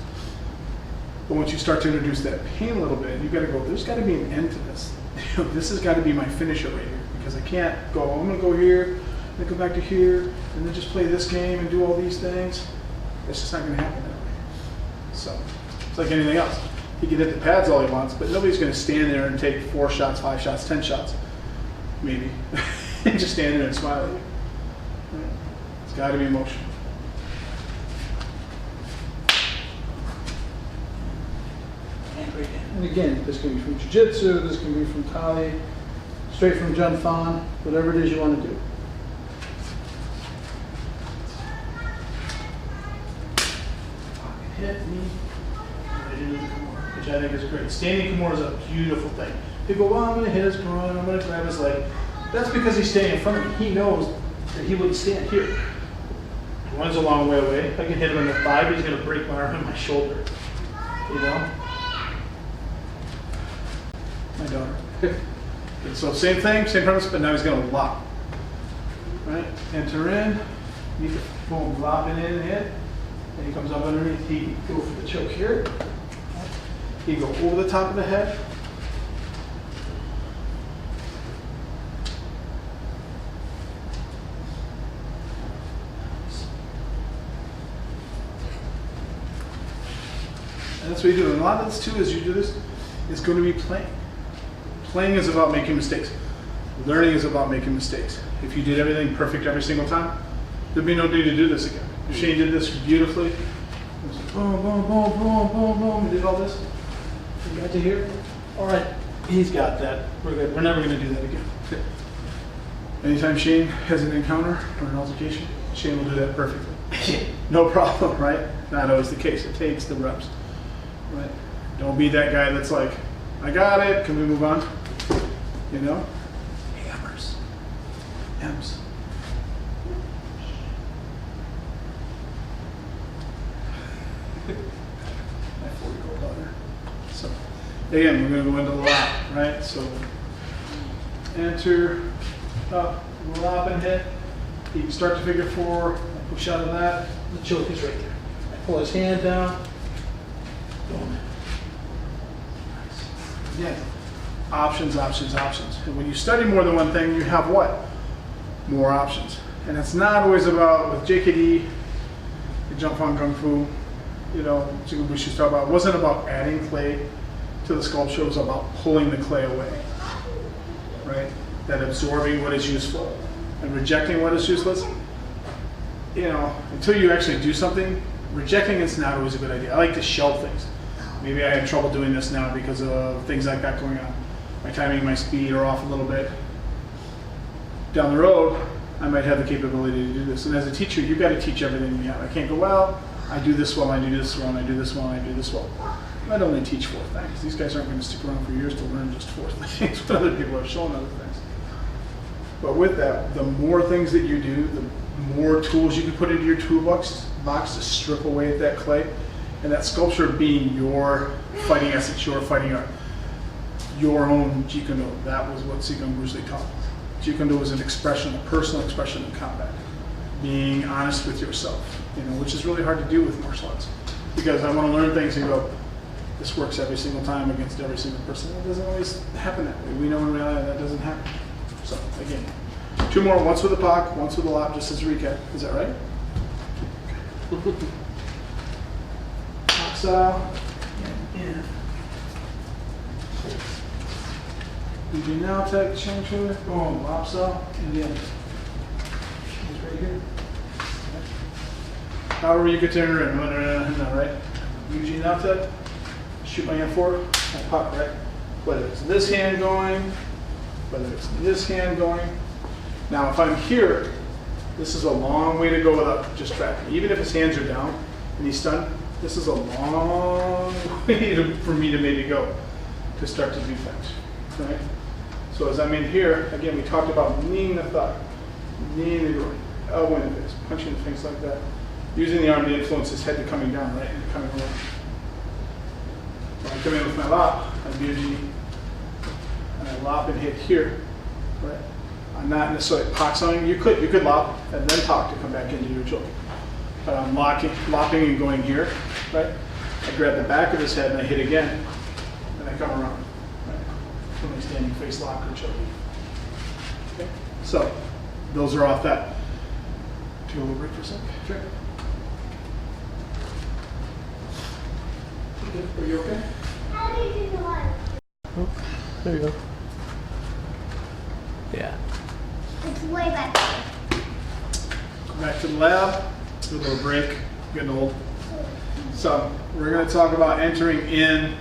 But once you start to introduce that pain a little bit, you've got to go, there's got to be an end to this. This has got to be my finisher right here, because I can't go, I'm going to go here, then go back to here, and then just play this game and do all these things. It's just not going to happen that way. So, it's like anything else. He can hit the pads all he wants, but nobody's going to stand there and take 4 shots, 5 shots, 10 shots, maybe, and just stand there and smile at you. It's got to be emotional. And again, this can be from jiu-jitsu, this can be from Kali, straight from Jun Fan, whatever it is you want to do. Hit me right into the Kimura, which I think is great. Standing Kimura is a beautiful thing. People go, well, I'm going to hit his groin, I'm going to grab his leg. That's because he's staying in front of me. He knows that he wouldn't stand here. Groin's a long way away. I can hit him in the thigh, but he's going to break my arm and my shoulder. You know? My daughter. And so same thing, same premise, but now he's going to lock. Right? Enter in. You can boom, lop it in and hit. And he comes up underneath. He go for the choke here. He go over the top of the head. And that's what you do. And a lot of this too, as you do this, is going to be playing. Playing is about making mistakes. Learning is about making mistakes. If you did everything perfect every single time, there'd be no need to do this again. If Shane did this beautifully, it was boom, boom, boom, boom, boom, boom, he did all this. You got to here? All right, he's got that. We're good. We're never going to do that again. Anytime Shane has an encounter or an altercation, Shane will do that perfectly. No problem, right? Not always the case. It takes the reps, right? Don't be that guy that's like, I got it, can we move on? You know? Hammers. M's. My 40-year-old daughter. So, again, we're going to go into the lap, right? So, enter, up, lap and hit. You can start to figure 4, push out of that. The choke is right there. I pull his hand down. Boom. Again, options, options, options. And when you study more than one thing, you have what? More options. And it's not always about, with JKD, the Jump on Kung Fu, you know, we should talk about, it wasn't about adding clay to the sculpture, it was about pulling the clay away, right? That absorbing what is useful and rejecting what is useless. You know, until you actually do something, rejecting is not always a good idea. I like to shelve things. Maybe I have trouble doing this now because of things I've got going on. My timing, my speed are off a little bit. Down the road, I might have the capability to do this. And as a teacher, you've got to teach everything you have. I can't go, well, I do this well, I do this well, and I do this well, and I do this well. I'd only teach 4 things. These guys aren't going to stick around for years to learn just 4 things, but other people are showing other things. But with that, the more things that you do, the more tools you can put into your toolbox to strip away at that clay. And that sculpture being your fighting essence, your fighting art, your own Jeet Kune Do. That was what Seikon Bruce Lee taught. Jeet Kune Do was an expression, a personal expression in combat. Being honest with yourself, which is really hard to do with martial arts. Because I want to learn things and go, this works every single time against every single person. It doesn't always happen that way. We know in reality that doesn't happen. So again, 2 more, once with a pak, once with a lop, just as a recap. Is that right? Style. Yeah. BG now tech, change for it. Boom, lop style, and the end. It's right here. However you could turn it around, right? BG now tech, shoot my hand forward, and pop, right? Whether it's this hand going, whether it's this hand going. Now if I'm here, this is a long way to go without just trapping. Even if his hands are down and he's stunned, this is a long way for me to maybe go to start to do things, right? So as I'm in here, again, we talked about kneeing the thigh, kneeing the groin, elbow in the face, punching the face like that, using the arm to influence his head to coming down, right, and coming around. When I come in with my lop, I BG, and I lop and hit here, right? I'm not necessarily pak something. You could lop and then pak to come back into your choke. But I'm lopping and going here, right? I grab the back of his head and I hit again, and I come around, right? From a standing face lock or choke. Okay? So, those are off that. Take a little break for a second. Sure. Are you okay? Oh, there you go. Yeah. It's way back there. Come back to the lab. Do a little break. Getting old. So we're going to talk about entering in.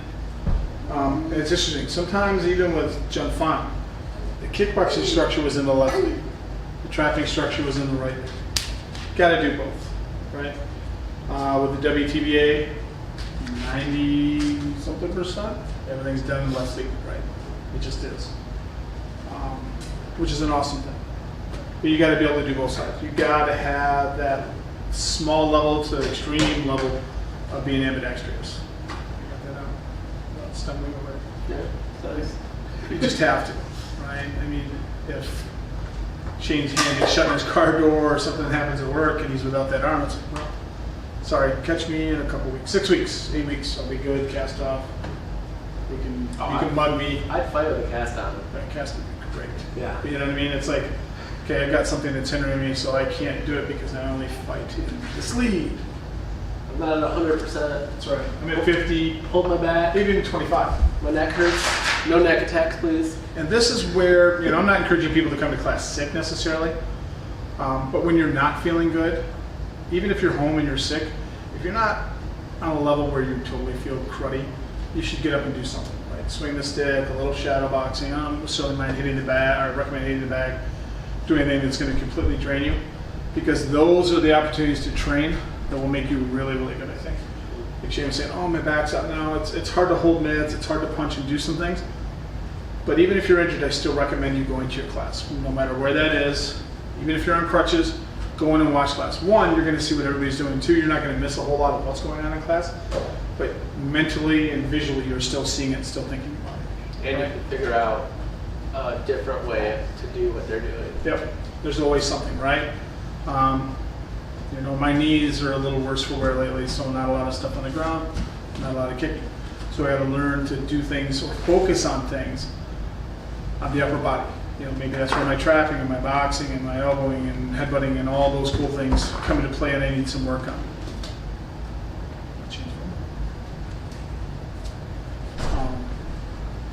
And it's interesting. Sometimes even with Jun Fan, the kickboxing structure was in the left leg. The trapping structure was in the right leg. Got to do both, right? With the WTBA, 90-something%, everything's done in the left leg, right? It just is, which is an awesome thing. But you got to be able to do both sides. You got to have that small level to extreme level of being ambidextrous. You got that out? Without stumbling over. Yeah, nice. You just have to, right? I mean, if Shane's hand gets shut in his car door or something happens at work and he's without that arm, it's like, well, sorry, catch me in a couple weeks, 6 weeks, 8 weeks, I'll be good, cast off. You can mug me. I'd fight with a cast on. That cast would be great. Yeah. You know what I mean? It's like, okay, I've got something that's hindering me, so I can't do it because I only fight in the sleeve. I'm not at 100%. That's right. I'm at 50, Hold my back. maybe even 25. My neck hurts. No neck attacks, please. And this is where, I'm not encouraging people to come to class sick necessarily, but when you're not feeling good, even if you're home and you're sick, if you're not on a level where you totally feel cruddy, you should get up and do something, right? Swing the stick, a little shadow boxing. I don't necessarily mind hitting the bag, or recommend hitting the bag, do anything that's going to completely drain you, because those are the opportunities to train that will make you really, really good, I think. Like Shane was saying, oh, my back's up now. It's hard to hold mids, it's hard to punch and do some things. But even if you're injured, I still recommend you going to your class, no matter where that is. Even if you're on crutches, go in and watch class. One, you're going to see what everybody's doing. Two, you're not going to miss a whole lot of what's going on in class. But mentally and visually, you're still seeing it, still thinking about it. And right? you can figure out a different way to do what they're doing. Yep. There's always something, right? My knees are a little worse for wear lately, so not a lot of stuff on the ground, not a lot of kicking. So I got to learn to do things or focus on things on the upper body. Maybe that's where my trapping and my boxing and my elbowing and headbutting and all those cool things come into play, and I need some work on.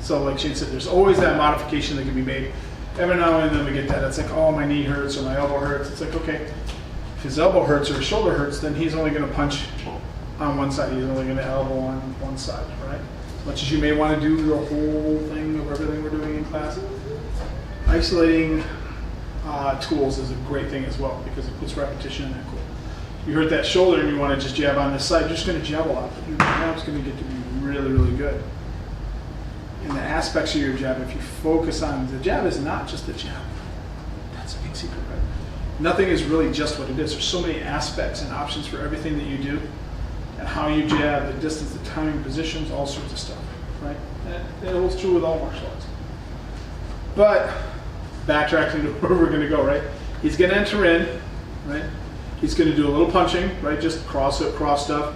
So like Shane said, there's always that modification that can be made. Every now and then we get that. It's like, oh, my knee hurts or my elbow hurts. It's like, okay, if his elbow hurts or his shoulder hurts, then he's only going to punch on one side. He's only going to elbow on one side, right? As much as you may want to do the whole thing of everything we're doing in class, isolating tools is a great thing as well, because it puts repetition in that core. You hurt that shoulder and you want to just jab on this side, you're just going to jab a lot, but your jab's going to get to be really, really good. In the aspects of your jab, if you focus on the jab, is not just the jab. That's a big secret, right? Nothing is really just what it is. There's so many aspects and options for everything that you do. and how you jab, the distance, the timing, positions, all sorts of stuff, right? And it holds true with all martial arts. But backtracking to where we're going to go, right? He's going to enter in, right? He's going to do a little punching, right? Just cross stuff,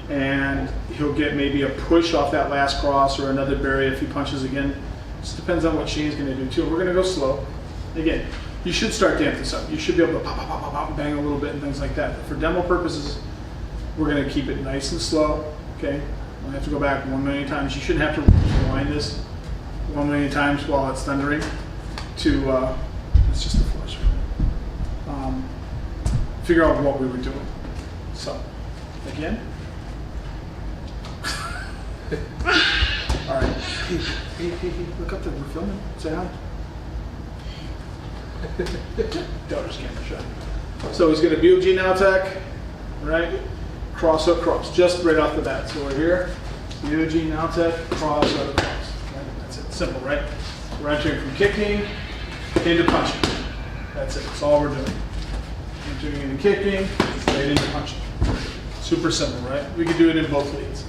and he'll get maybe a push off that last cross or another berry if he punches again. Just depends on what Shane's going to do too. We're going to go slow. Again, you should start to amp this up. You should be able to pop, pop, pop, pop, pop, bang a little bit and things like that. But for demo purposes, we're going to keep it nice and slow. Okay, we'll have to go back 1 million times. You shouldn't have to rewind this 1 million times while it's thundering. It's just a flush. Figure out what we were doing. So, again. All right. Hey, look up there. We're filming. Say hi. Daughter's camera shot. So he's going to BOG now attack, right? Cross up, cross, just right off the bat. So we're here. BOG now attack, cross up, cross. Right? That's it. Simple, right? We're entering from kicking into punching. That's it. That's all we're doing. Entering into kicking, right into punching. Super simple, right? We could do it in both leads.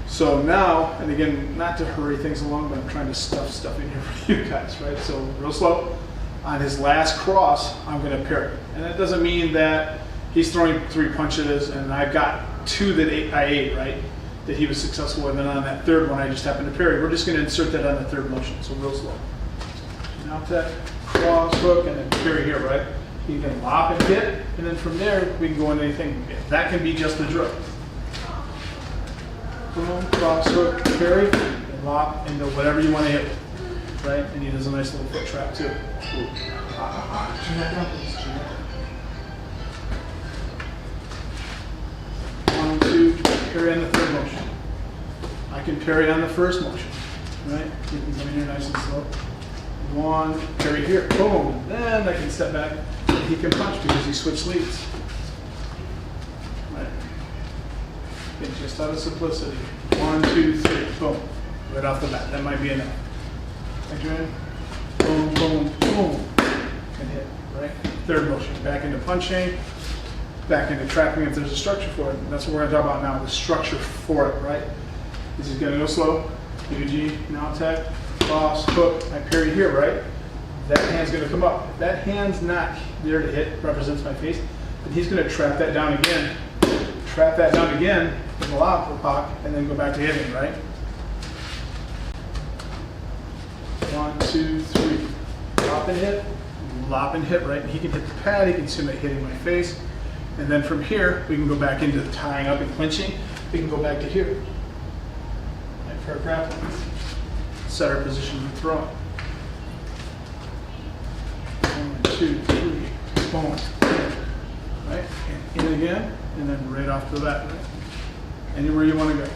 So now, and again, not to hurry things along, but I'm trying to stuff in here for you guys, right? So real slow. On his last cross, I'm going to parry. And that doesn't mean that he's throwing 3 punches and I've got 2 that I ate, right? That he was successful with, and on that third one, I just happened to parry. We're just going to insert that on the third motion, so real slow. Now that cross, hook, and then parry here, right? You can lop and hit, and then from there, we can go into anything. That can be just the drill. Boom, cross, hook, parry, and lop into whatever you want to hit, right? And he does a nice little foot trap, too. Turn that down, please. Turn that down. 1, 2, parry on the third motion. I can parry on the first motion, right? You can come in here nice and slow. 1, parry here, boom. Then I can step back. He can punch because he switched leads. Right? Okay, just out of simplicity. 1, 2, 3, boom. Right off the bat. That might be enough. Enter in. Boom, boom, boom. And hit, right? Third motion. Back into punching. Back into trapping if there's a structure for it. And that's what we're going to talk about now, the structure for it, right? This is going to go slow. UG, now attack, cross, hook. I parry here, right? That hand's going to come up. If that hand's not there to hit, represents my face, then he's going to trap that down again. Trap that down again with a lop or pop, and then go back to hitting, right? 1, 2, 3. Lop and hit, right? He can hit the pad, he can simulate hitting my face. And then from here, we can go back into tying up and clinching. We can go back to here. Right, for our grappling. Set our position and throw it. 1, 2, 3, boom. Right? And in again, and then right off to that, right? Anywhere you want to go.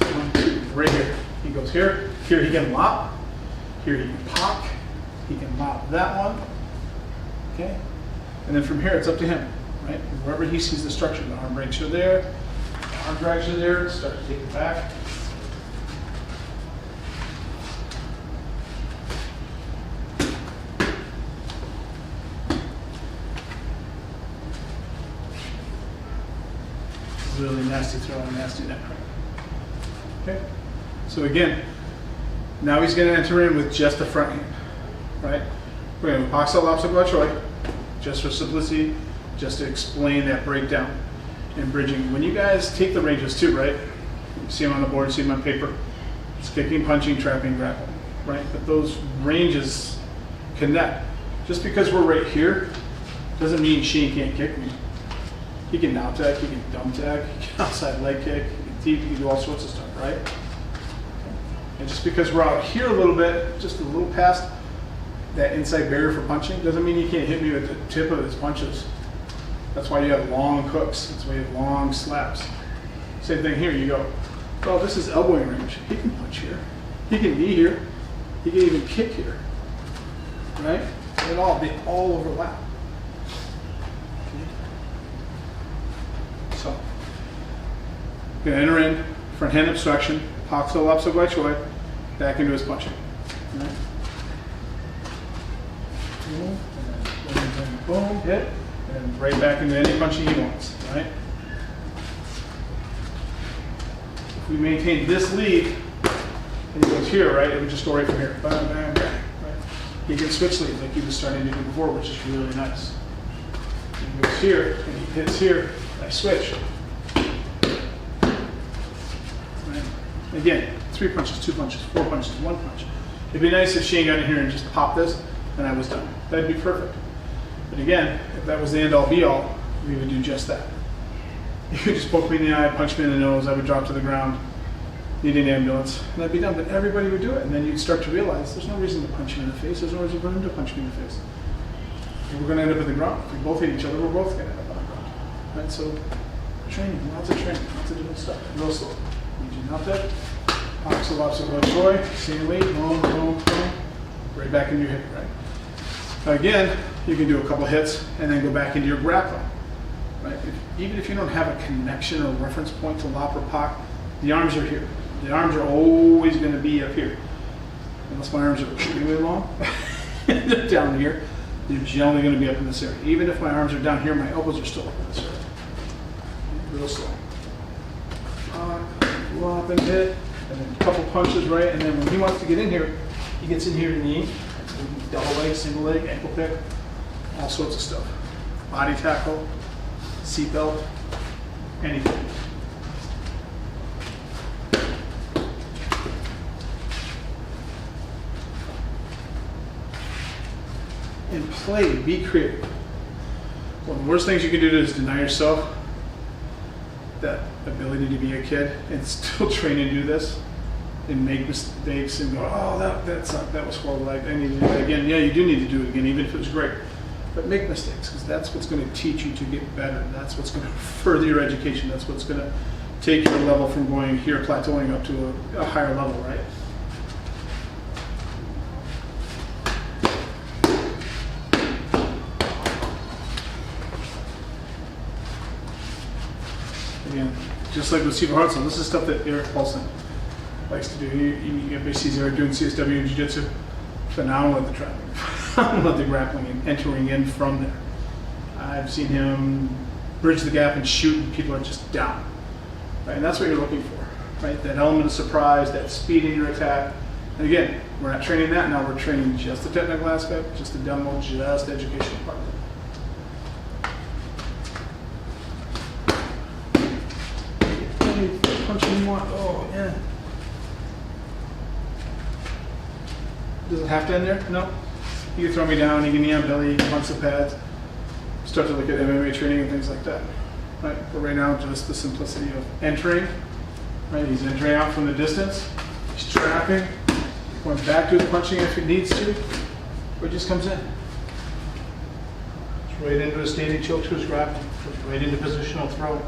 1, 2, right here. He goes here. Here he can lop. Here he can pop. He can lop that one. Okay? And then from here, it's up to him, right? Wherever he sees the structure, the arm breaks are there, the arm drags are there, start to take it back. Really nasty throw and nasty neck crack. Okay? So again, now he's going to enter in with just the front hand, right? We're going to box out lopsa guachoi, just for simplicity, just to explain that breakdown and bridging. When you guys take the ranges too, right? You see them on the board, you see them on paper. It's kicking, punching, trapping, grappling, right? But those ranges connect. Just because we're right here doesn't mean Shane can't kick me. He can now tag, he can dumb tag, he can outside leg kick, he can deep, he can do all sorts of stuff, right? And just because we're out here a little bit, just a little past that inside barrier for punching, doesn't mean you can't hit me with the tip of his punches. That's why you have long hooks. That's why you have long slaps. Same thing here, you go, well, this is elbowing range. He can punch here. He can knee here. He can even kick here, right? They all overlap. So, gonna enter in, front hand obstruction, Paxo Lapso Guai Choi, back into his punching. Right? Boom, boom, boom, hit, and And right back into any punching he wants, right? If we maintain this lead, and he goes here, right, it would just go right from here. Bam, bam, bam, right? He can switch leads like he was starting to do before, which is really nice. He goes here, and he hits here, I switch. Right? Again, 3 punches, 2 punches, 4 punches, 1 punch. It'd be nice if Shane got in here and just popped this, and I was done. That'd be perfect. But again, if that was the end-all be-all, we would do just that. You could just poke me in the eye, punch me in the nose, I would drop to the ground, need an ambulance, and I'd be done. But everybody would do it, and then you'd start to realize there's no reason to punch you in the face, there's no reason for him to punch me in the face. And we're going to end up in the ground. If we both hit each other, we're both going to end up on the ground. Right? So, training, lots of different stuff, real slow. Need you not that. Lots of joy, same lead, boom, boom, boom, right back into your hip, right? Now again, you can do a couple hits and then go back into your grappling, right? Even if you don't have a connection or reference point to lop or pock, the arms are here. The arms are always going to be up here. Unless my arms are really long, they're down here, they're generally going to be up in this area. Even if my arms are down here, my elbows are still up in this area. Real slow. Lop and hit. And then a couple punches, right? And then when he wants to get in here, he gets in here to knee, double leg, single leg, ankle pick, all sorts of stuff. Body tackle, seat belt, anything. And play, be creative. One of the worst things you can do is deny yourself that ability to be a kid and still train and do this and make mistakes and go, oh, that sucked, that was horrible, I need to do that again. Yeah, you do need to do it again, even if it was great. But make mistakes, because that's what's going to teach you to get better. That's what's going to further your education. That's what's going to take your level from going here, plateauing up to a higher level, right? Again, just like with Steve Hartzell, this is stuff that Eric Paulson likes to do. Everybody sees Eric doing CSW and Jiu-Jitsu. Phenomenal at the trapping, phenomenal at the grappling and entering in from there. I've seen him bridge the gap and shoot, and people are just down. Right? And that's what you're looking for, right? That element of surprise, that speed in your attack. And again, we're not training that now. We're training just the technical aspect, just the demo, just the educational part. Punching you want. Oh, yeah. Does it have to end there? No. You can throw me down, you can knee on belly, you can punch the pads, start to look at MMA training and things like that. Right? But right now, just the simplicity of entering. Right? He's entering out from the distance, he's trapping, going back to his punching if it needs to, or it just comes in. It's right into a standing choke to his grappling, right into positional throw.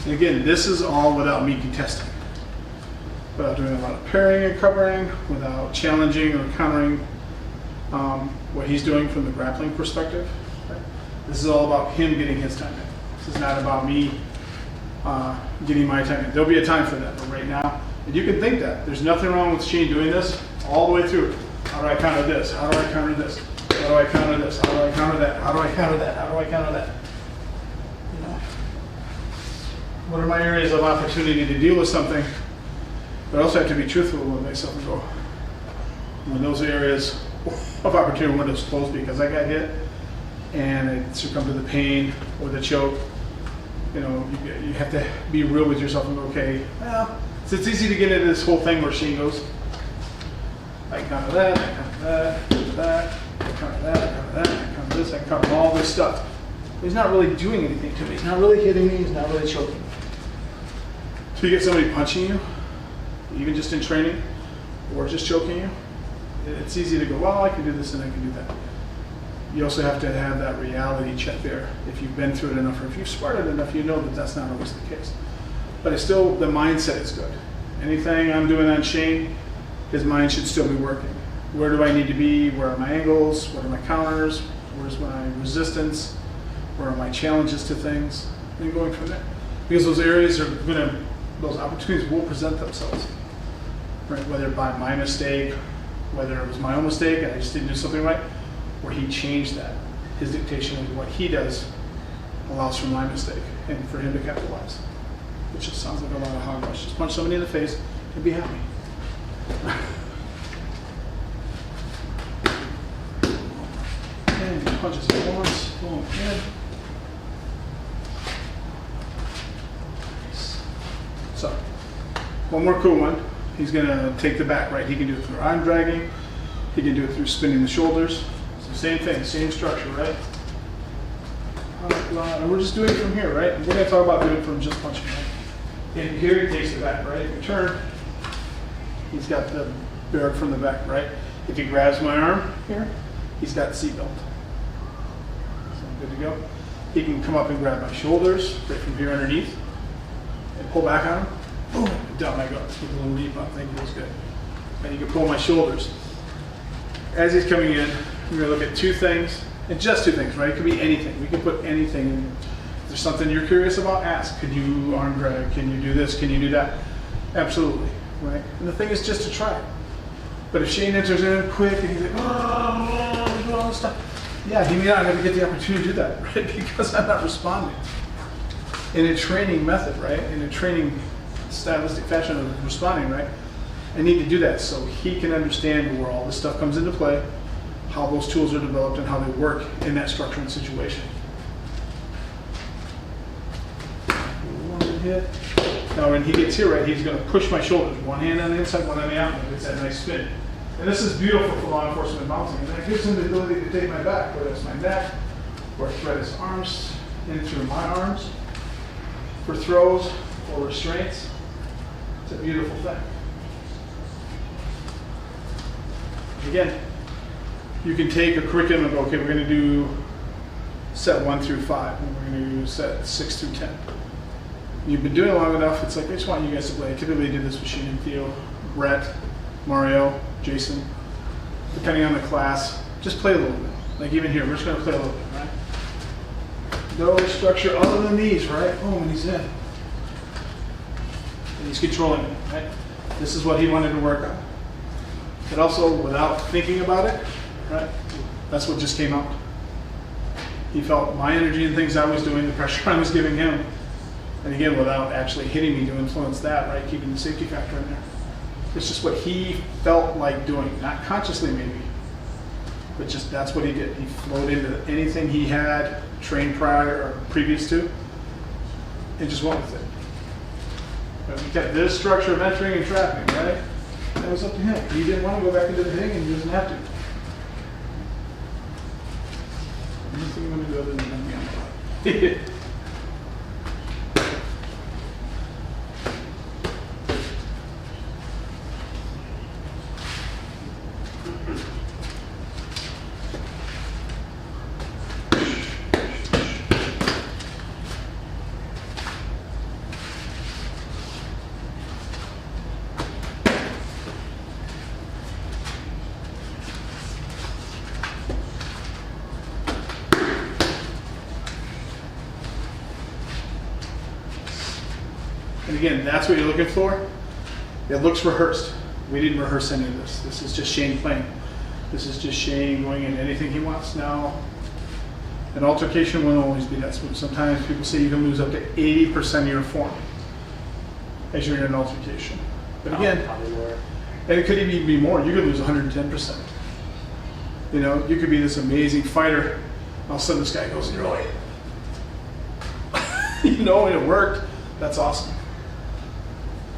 And again, this is all without me contesting, without doing a lot of parrying and covering, without challenging or countering what he's doing from the grappling perspective. Right? This is all about him getting his time in. This is not about me getting my time in. There'll be a time for that, but right now, and you can think that. There's nothing wrong with Shane doing this all the way through. How do I counter this? How do I counter this? How do I counter this? How do I counter that? How do I counter that? How do I counter that? You know, what are my areas of opportunity to deal with something? But I also have to be truthful with myself and go, when those areas of opportunity windows closed because I got hit and I succumbed to the pain or the choke, you know, you have to be real with yourself and go, okay, well, so it's easy to get into this whole thing where Shane goes, I counter that, I counter that, I counter that, I counter that, I counter that, I counter this, I counter all this stuff. He's not really doing anything to me. He's not really hitting me, he's not really choking me. So you get somebody punching you, even just in training, or just choking you, it's easy to go, well, I can do this and I can do that. You also have to have that reality check there. If you've been through it enough, or if you've sparred it enough, you know that that's not always the case. But it's still, the mindset is good. Anything I'm doing on Shane, his mind should still be working. Where do I need to be? Where are my angles? What are my counters? Where's my resistance? Where are my challenges to things? And going from there. Because those opportunities will present themselves. Right? Whether by my mistake, whether it was my own mistake and I just didn't do something right, or he changed that. His dictation of what he does allows for my mistake and for him to capitalize. Which just sounds like a lot of hogwash. Just punch somebody in the face and be happy. And he punches it once, boom, in. So, one more cool one. He's gonna take the back, right? He can do it through arm dragging. He can do it through spinning the shoulders. So same thing, same structure, right? And we're just doing it from here, right? We're gonna talk about doing it from just punching, right? And here he takes the back, right? If you turn, he's got the bear from the back, right? If he grabs my arm here, he's got the seatbelt. So good to go. He can come up and grab my shoulders right from here underneath and pull back on him. Boom, down I go. Give a little knee bump, think it feels good. And you can pull my shoulders. As he's coming in, we're gonna look at two things, and just two things, right? It could be anything. We can put anything in. If there's something you're curious about, ask. Could you arm drag? Can you do this? Can you do that? Absolutely, right? And the thing is just to try it. But if Shane enters in quick and he's like, oh, do all this stuff, yeah, he may not ever get the opportunity to do that, right? Because I'm not responding. In a training method, right? In a training stylistic fashion of responding, right? I need to do that so he can understand where all this stuff comes into play, how those tools are developed, and how they work in that structure and situation. One hit. Now when he gets here, right, he's going to push my shoulders. One hand on the inside, one on the outside. It's that nice spin. And this is beautiful for law enforcement bouncing. And that gives him the ability to take my back, whether it's my neck, or thread his arms in through my arms for throws or restraints. It's a beautiful thing. Again, you can take a curriculum and go, okay, we're going to do set 1 through 5, and we're going to do set 6 through 10. You've been doing it long enough, it's like, I just want you guys to play. I typically do this with Shane and Theo, Brett, Mario, Jason, depending on the class. Just play a little bit. Like even here, we're just going to play a little bit, right? No structure other than these, right? Boom, and he's in. And he's controlling it, right? This is what he wanted to work on. But also, without thinking about it, right? That's what just came out. He felt my energy and things I was doing, the pressure I was giving him. And again, without actually hitting me to influence that, right? Keeping the safety factor in there. It's just what he felt like doing, not consciously maybe, but just that's what he did. He flowed into anything he had trained prior or previous to, and just went with it. But we kept this structure of entering and trapping, right? That was up to him. He didn't want to go back into the thing, and he doesn't have to. Anything you want to do other than me on the bottom. And again, that's what you're looking for. It looks rehearsed. We didn't rehearse any of this. This is just Shane playing. This is just Shane going in anything he wants now. An altercation won't always be that smooth. Sometimes people say you can lose up to 80% of your form as you're in an altercation. But again, and it could even be more. You could lose 110%. You know, you could be this amazing fighter. All of a sudden this guy goes in your way. You know, and it worked. That's awesome.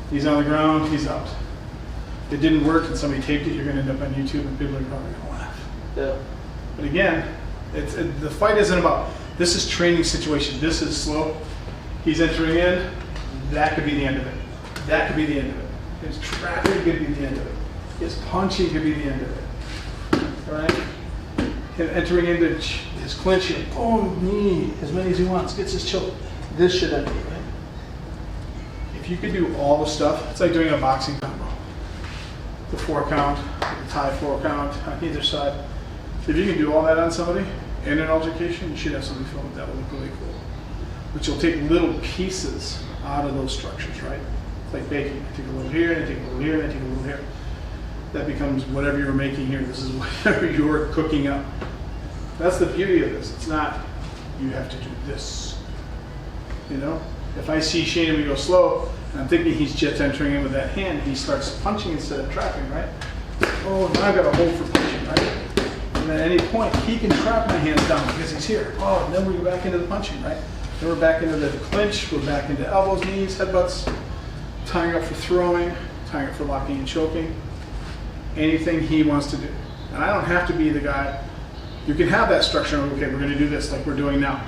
He's on the ground, he's out. If it didn't work and somebody taped it, you're going to end up on YouTube and people are probably going to laugh. Yeah. But again, the fight isn't about, this is training situation. This is slow. He's entering in. That could be the end of it. That could be the end of it. His trapping could be the end of it. His punching could be the end of it. All right? Him entering into his clinching. Oh, knee. As many as he wants. Gets his choke. This should end it, right? If you could do all the stuff, it's like doing a boxing combo. The 4 count, the tie 4 count on either side. If you can do all that on somebody, in an altercation, you should have something film it. That would look really cool. But you'll take little pieces out of those structures, right? It's like baking. I take a little here, and I take a little here, and I take a little here. That becomes whatever you're making here. This is whatever you're cooking up. That's the beauty of this. It's not, you have to do this. You know? If I see Shane and we go slow, and I'm thinking he's jet entering in with that hand, he starts punching instead of trapping, right? Oh, now I've got to hold for punching, right? And at any point, he can trap my hands down because he's here. Oh, and then we go back into the punching, right? Then we're back into the clinch, we're back into elbows, knees, headbutts, tying up for throwing, tying up for locking and choking. Anything he wants to do. And I don't have to be the guy. You can have that structure, okay, we're going to do this like we're doing now.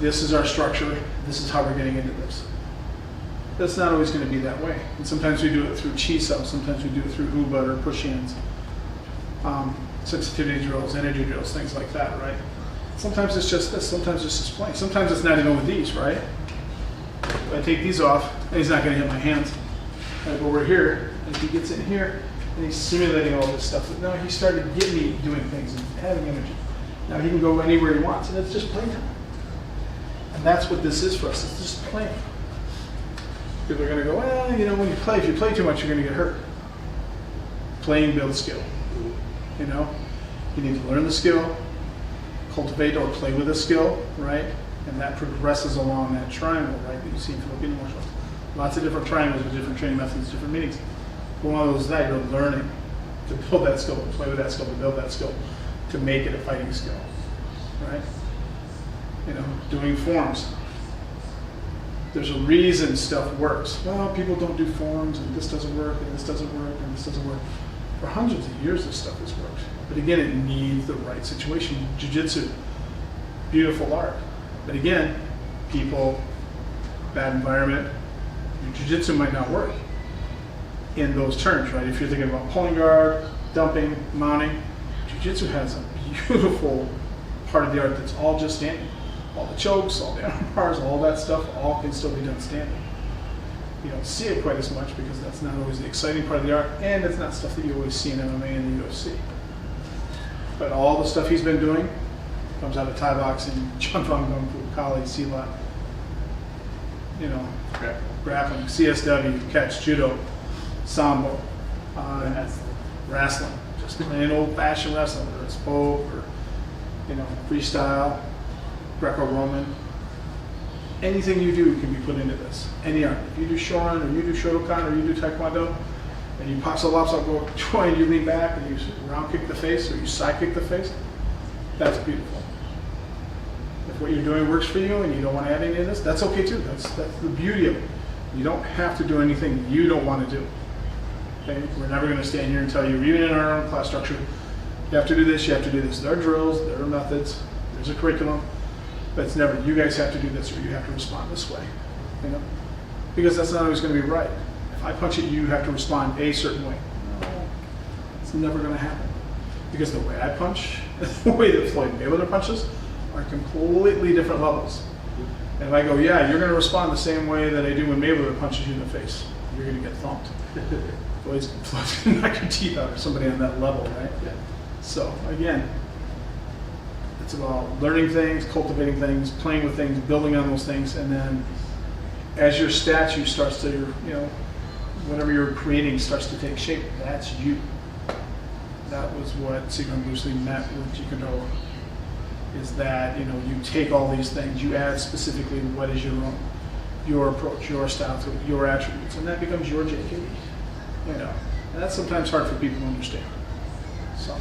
This is our structure, this is how we're getting into this. That's not always going to be that way. And sometimes we do it through chiso, sometimes we do it through ubud or push-ins, sensitivity drills, energy drills, things like that, right? Sometimes it's just this, sometimes it's just playing. Sometimes it's not even with these, right? If I take these off, and he's not going to hit my hands. Right, but we're here, and if he gets in here, and he's simulating all this stuff. But now he started getting me doing things and having energy. Now he can go anywhere he wants, and it's just playtime. And that's what this is for us. It's just playing. People are going to go, well, you know, when you play, if you play too much, you're going to get hurt. Playing builds skill. You know, you need to learn the skill, cultivate or play with a skill, right? And that progresses along that triangle, right? That you see in Filipino martial arts. Lots of different triangles with different training methods, different meanings. One of those is that you're learning to build that skill, to play with that skill, to build that skill, to make it a fighting skill, right? You know, doing forms. There's a reason stuff works. Well, people don't do forms, and this doesn't work, and this doesn't work, and this doesn't work. For hundreds of years, this stuff has worked. But again, it needs the right situation. Jiu-jitsu, beautiful art. But again, people, bad environment, your jiu-jitsu might not work in those terms, right? If you're thinking about pulling guard, dumping, mounting, jiu-jitsu has a beautiful part of the art that's all just standing. All the chokes, all the arm bars, all that stuff, all can still be done standing. You don't see it quite as much because that's not always the exciting part of the art, and it's not stuff that you always see in MMA and the UFC. But all the stuff he's been doing comes out of Thai boxing, Chun Fang Kung Fu, Kali, Silat, you know, grappling, CSW, catch, judo, sambo, wrestling, just plain old-fashioned wrestling, whether it's folk or, you know, freestyle, Greco-Roman. Anything you do can be put into this. Any art. If you do Shorin, or you do Shotokan, or you do Taekwondo, and you pop the lops up, go and you lean back, and you round kick the face, or you side kick the face, that's beautiful. If what you're doing works for you and you don't want to add any of this, that's okay too. That's the beauty of it. You don't have to do anything you don't want to do. Okay? We're never going to stand here and tell you, even in our own class structure, you have to do this, you have to do this. There are drills, there are methods, there's a curriculum, but it's never, you guys have to do this or you have to respond this way. You know? Because that's not always going to be right. If I punch at you, you have to respond a certain way. No, it's never going to happen. Because the way I punch, the way that Floyd Mayweather punches, are completely different levels. And if I go, yeah, you're going to respond the same way that I do when Mayweather punches you in the face, you're going to get thumped. Floyd's going to knock your teeth out or somebody on that level, right? Yeah. So again, it's about learning things, cultivating things, playing with things, building on those things, and then as your statue starts to, you know, whatever you're creating starts to take shape, that's you. That was what Sigmund Bruce Lee meant with JKD. Is that, you know, you take all these things, you add specifically what is your approach, your style to it, your attributes, and that becomes your JKD. You know, and that's sometimes hard for people to understand. So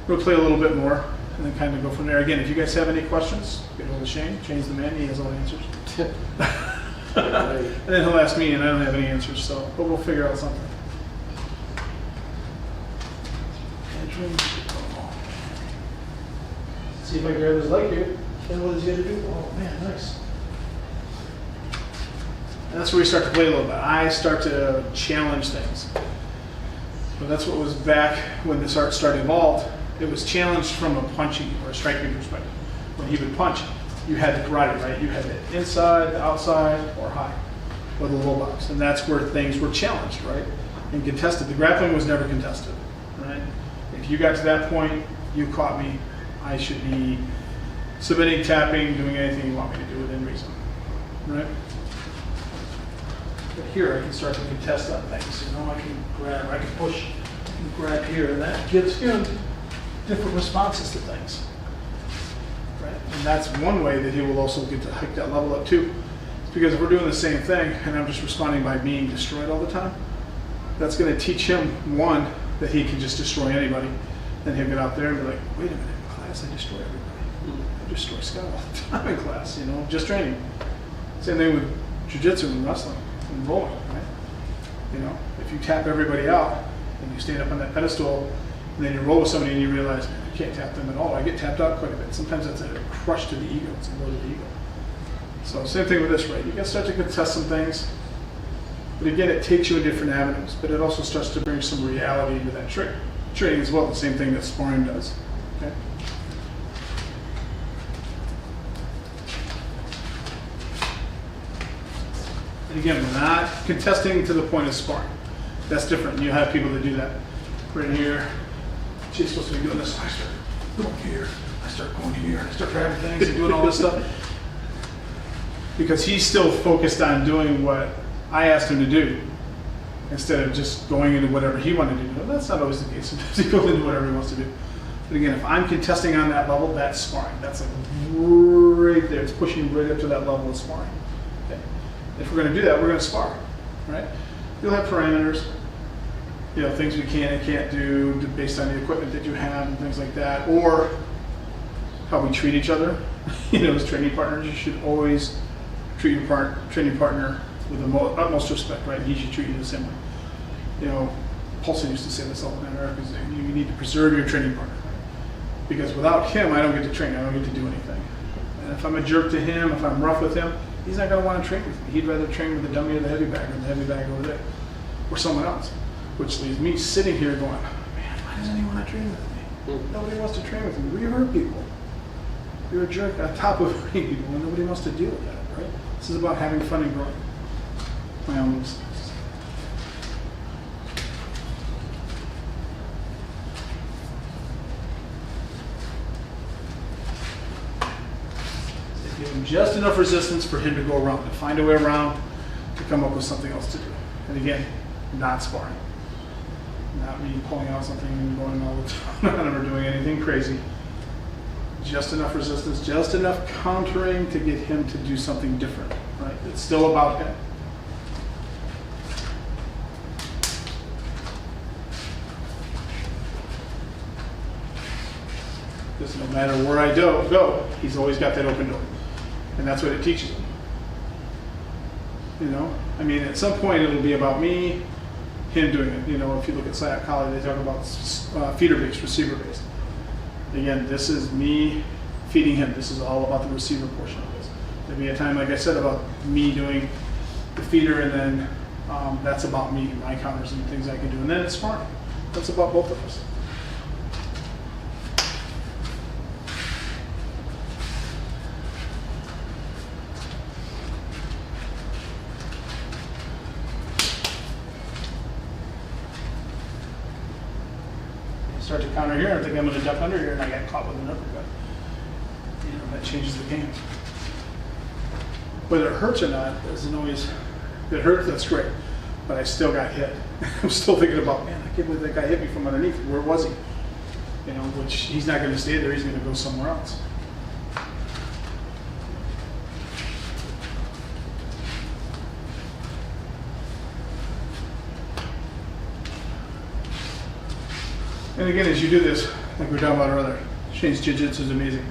we'll play a little bit more and then kind of go from there. Again, if you guys have any questions, get hold of Shane. Shane's the man; he has all the answers. And then he'll ask me, and I don't have any answers. So, but we'll figure out something. See if I grab his leg here. And what is he going to do? Oh man, nice. And that's where we start to play a little bit. I start to challenge things. But that's what was back when this art started evolved. It was challenged from a punching or a striking perspective. When he would punch, you had the karate, right? You had the inside, the outside, or high, or the low box. And that's where things were challenged, right? And contested. The grappling was never contested, right? If you got to that point, you caught me, I should be submitting, tapping, doing anything you want me to do within reason, right? But here I can start to contest on things, you know, I can grab, I can push, I can grab here, and that gives him different responses to things, right? And that's one way that he will also get to hike that level up too. It's because if we're doing the same thing and I'm just responding by being destroyed all the time, that's going to teach him, one, that he can just destroy anybody. Then he'll get out there and be like, wait a minute, in class I destroy everybody. I destroy Scott all the time in class, you know, just training. Same thing with jiu-jitsu and wrestling and rolling, right? You know, if you tap everybody out and you stand up on that pedestal and then you roll with somebody and you realize, man, I can't tap them at all. I get tapped out quite a bit. Sometimes that's a crush to the ego. It's a blow to the ego. So same thing with this, right? You can start to contest some things. But again, it takes you in different avenues, but it also starts to bring some reality into that training as well, the same thing that sparring does. Okay? And again, we're not contesting to the point of sparring. That's different. You have people that do that. Right here, she's supposed to be doing this. I start going here. I start going here. I start grabbing things and doing all this stuff. Because he's still focused on doing what I asked him to do instead of just going into whatever he wanted to do. That's not always the case. Sometimes he goes into whatever he wants to do. But again, if I'm contesting on that level, that's sparring. That's like right there. It's pushing right up to that level of sparring. Okay. If we're going to do that, we're going to spar, right? You'll have parameters, you know, things we can and can't do based on the equipment that you have and things like that, or how we treat each other. You know, as training partners, you should always treat your training partner with the utmost respect, right? He should treat you the same way. You know, Paulson used to say this all the time, Eric, is that you need to preserve your training partner. Right? Because without him, I don't get to train, I don't get to do anything. And if I'm a jerk to him, if I'm rough with him, he's not going to want to train with me. He'd rather train with the dummy or the heavy bag, or the heavy bag over there, or someone else. Which leaves me sitting here going, man, why doesn't he want to train with me? Nobody wants to train with me. We hurt people. You're a jerk on top of hurting people, and nobody wants to deal with that, right? This is about having fun and growing. My own mistakes. Give him just enough resistance for him to go around, to find a way around, to come up with something else to do. And again, not sparring. Not me pulling out something and going all the time, never doing anything crazy. Just enough resistance, just enough countering to get him to do something different, right? It's still about him. Because no matter where I go, he's always got that open door. And that's what it teaches him. You know? I mean, at some point it'll be about me, him doing it. You know, if you look at psychology, they talk about feeder-based, receiver-based. Again, this is me feeding him. This is all about the receiver portion of this. There'll be a time, like I said, about me doing the feeder, and then that's about me, my counters and things I can do. And then it's sparring. That's about both of us. Start to counter here, I think I'm going to duck under here, and I got caught with an uppercut. You know, that changes the game. Whether it hurts or not doesn't always. If it hurts, that's great, but I still got hit. I'm still thinking about, man, I can't believe that guy hit me from underneath. Where was he? You know, which he's not going to stay there. He's going to go somewhere else. And again, as you do this, like we were talking about earlier, Shane's jiu-jitsu is amazing.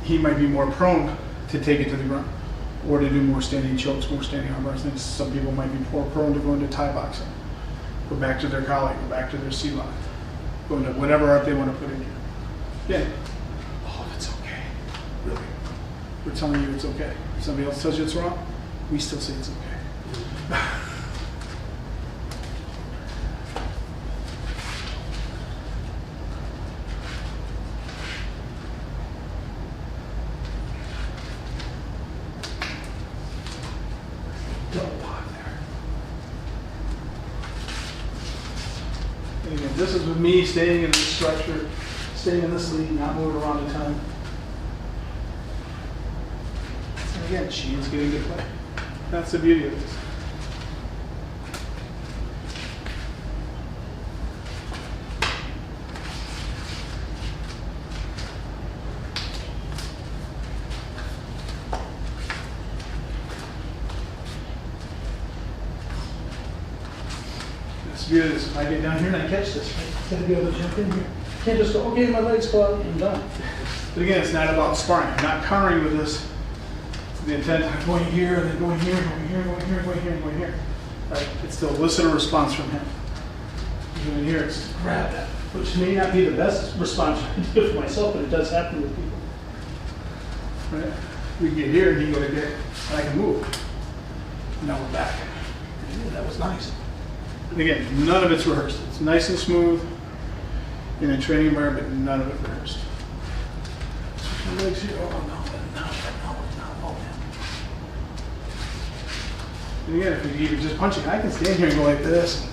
He might be more prone to take it to the ground, or to do more standing chokes, more standing arm bars. Some people might be more prone to go into Thai boxing, go back to their collie, go back to their C-lock, go into whatever art they want to put in here. Again, oh, it's okay. Really, we're telling you it's okay. If somebody else tells you it's wrong, we still say it's okay. This is with me staying in this structure, staying in this lead, not moving around a ton. again, Shane's getting to play. That's the beauty of this. That's the beauty of this. If I get down here and I catch this, right, I gotta be able to jump in here. Can't just go, okay, my legs go out, I'm done. But again, it's not about sparring. I'm not countering with this. The intent of going here, and then going here, going here, going here, going here, and going here. Right? It's to elicit a response from him. Even in here, it's to grab that, which may not be the best response I can do for myself, but it does happen with people. Right? We get here, and he go to get, and I can move. Now we're back. Yeah, that was nice. And again, none of it's rehearsed. It's nice and smooth in a training environment, none of it rehearsed. My legs here, oh no. And again, if you're just punching, I can stand here and go like this,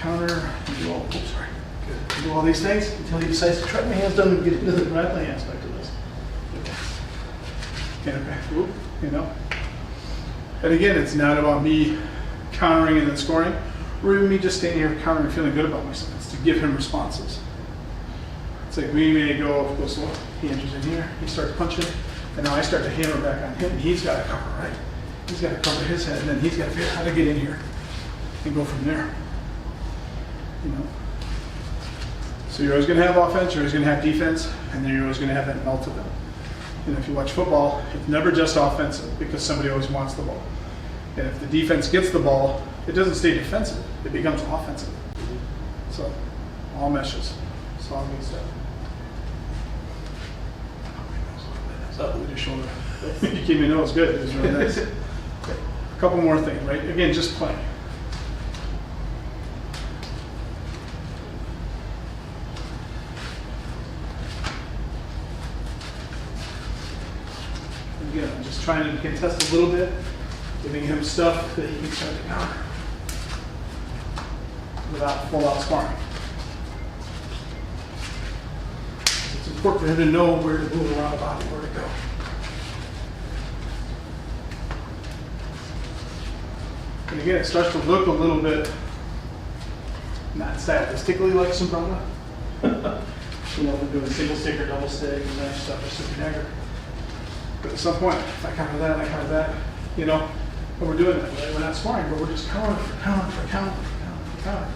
counter, and do all, oops, sorry, good. Do all these things until he decides to try. My hands done and get into the grappling aspect of this. Okay, whoop, you know. And again, it's not about me countering and then scoring, or even me just standing here countering and feeling good about myself. It's to give him responses. It's like we may go slow. He enters in here, he starts punching, and now I start to hammer back on him, and he's got to cover, right? He's got to cover his head, and then he's got to figure out how to get in here and go from there. You know. So you're always going to have offense, you're always going to have defense, and then you're always going to have that melt of it. And if you watch football, it's never just offensive because somebody always wants the ball. And if the defense gets the ball, it doesn't stay defensive; it becomes offensive. So all meshes. It's all good stuff. Up with your shoulder. You keep me nose good. It's really nice. Okay. A couple more things, right? Again, just playing. Again, I'm just trying to contest a little bit, giving him stuff that he can start to counter without full-out sparring. It's important for him to know where to move around the body, where to go. And again, it starts to look a little bit not stylistically like Sombrana. You know, we're doing single stick or double stick and that stuff, or stick dagger. But at some point, if I counter that, I counter that, you know, and we're doing that. Right? We're not sparring, but we're just countering for counter for counter for counter for counter.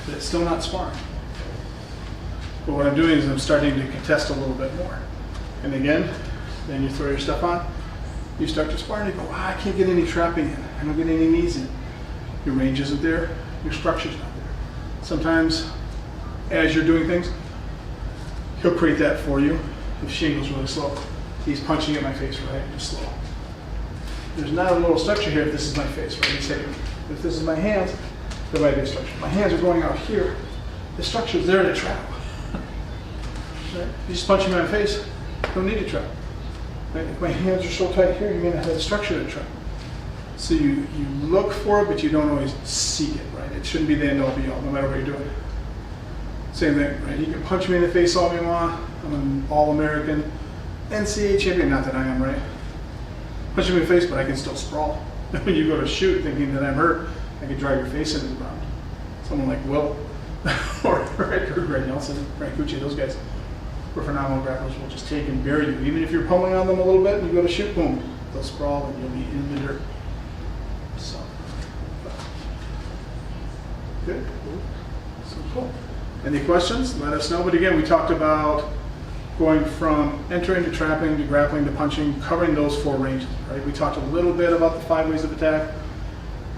But it's still not sparring. But what I'm doing is I'm starting to contest a little bit more. And again, then you throw your stuff on, you start to spar and you go, I can't get any trapping in. I don't get any knees in. Your range isn't there, your structure's not there. Sometimes, as you're doing things, he'll create that for you. If Shane goes really slow, he's punching at my face, right? Just slow. There's not a little structure here if this is my face, right? He's hitting me. If this is my hands, there might be a structure. My hands are going out here. The structure's there to trap. Right? You just punch me in my face, don't need to trap. Right? If my hands are so tight here, you're going to have a structure to trap. So you look for it, but you don't always seek it, right? It shouldn't be the end all be all, no matter what you're doing. Same thing, right? You can punch me in the face all you want. I'm an All-American NCAA champion, not that I am, right? Punch me in the face, but I can still sprawl. When you go to shoot thinking that I'm hurt, I can drive your face into the ground. Someone like Will, or Greg Nelson, Frank Cucci, those guys were phenomenal grapplers. Will just take and bury you. Even if you're pummeling on them a little bit and you go to shoot, boom, they'll sprawl and you'll be in the dirt. So, good. So cool. Any questions? Let us know. But again, we talked about going from entering to trapping to grappling to punching, covering those 4 ranges, right? We talked a little bit about the 5 ways of attack,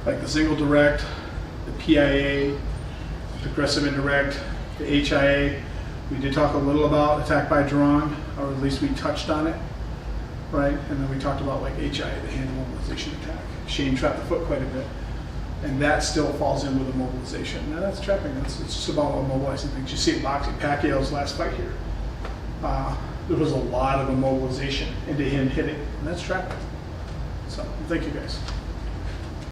like the single direct, the PIA, aggressive indirect, the HIA. We did talk a little about attack by drawing, or at least we touched on it, right? And then we talked about like HIA, the hand mobilization attack. Shane trapped the foot quite a bit. And that still falls in with immobilization. Now that's trapping. It's just about immobilizing things. You see in boxing, Pacquiao's last fight here. There was a lot of immobilization into him hitting, and that's trapping. So thank you guys.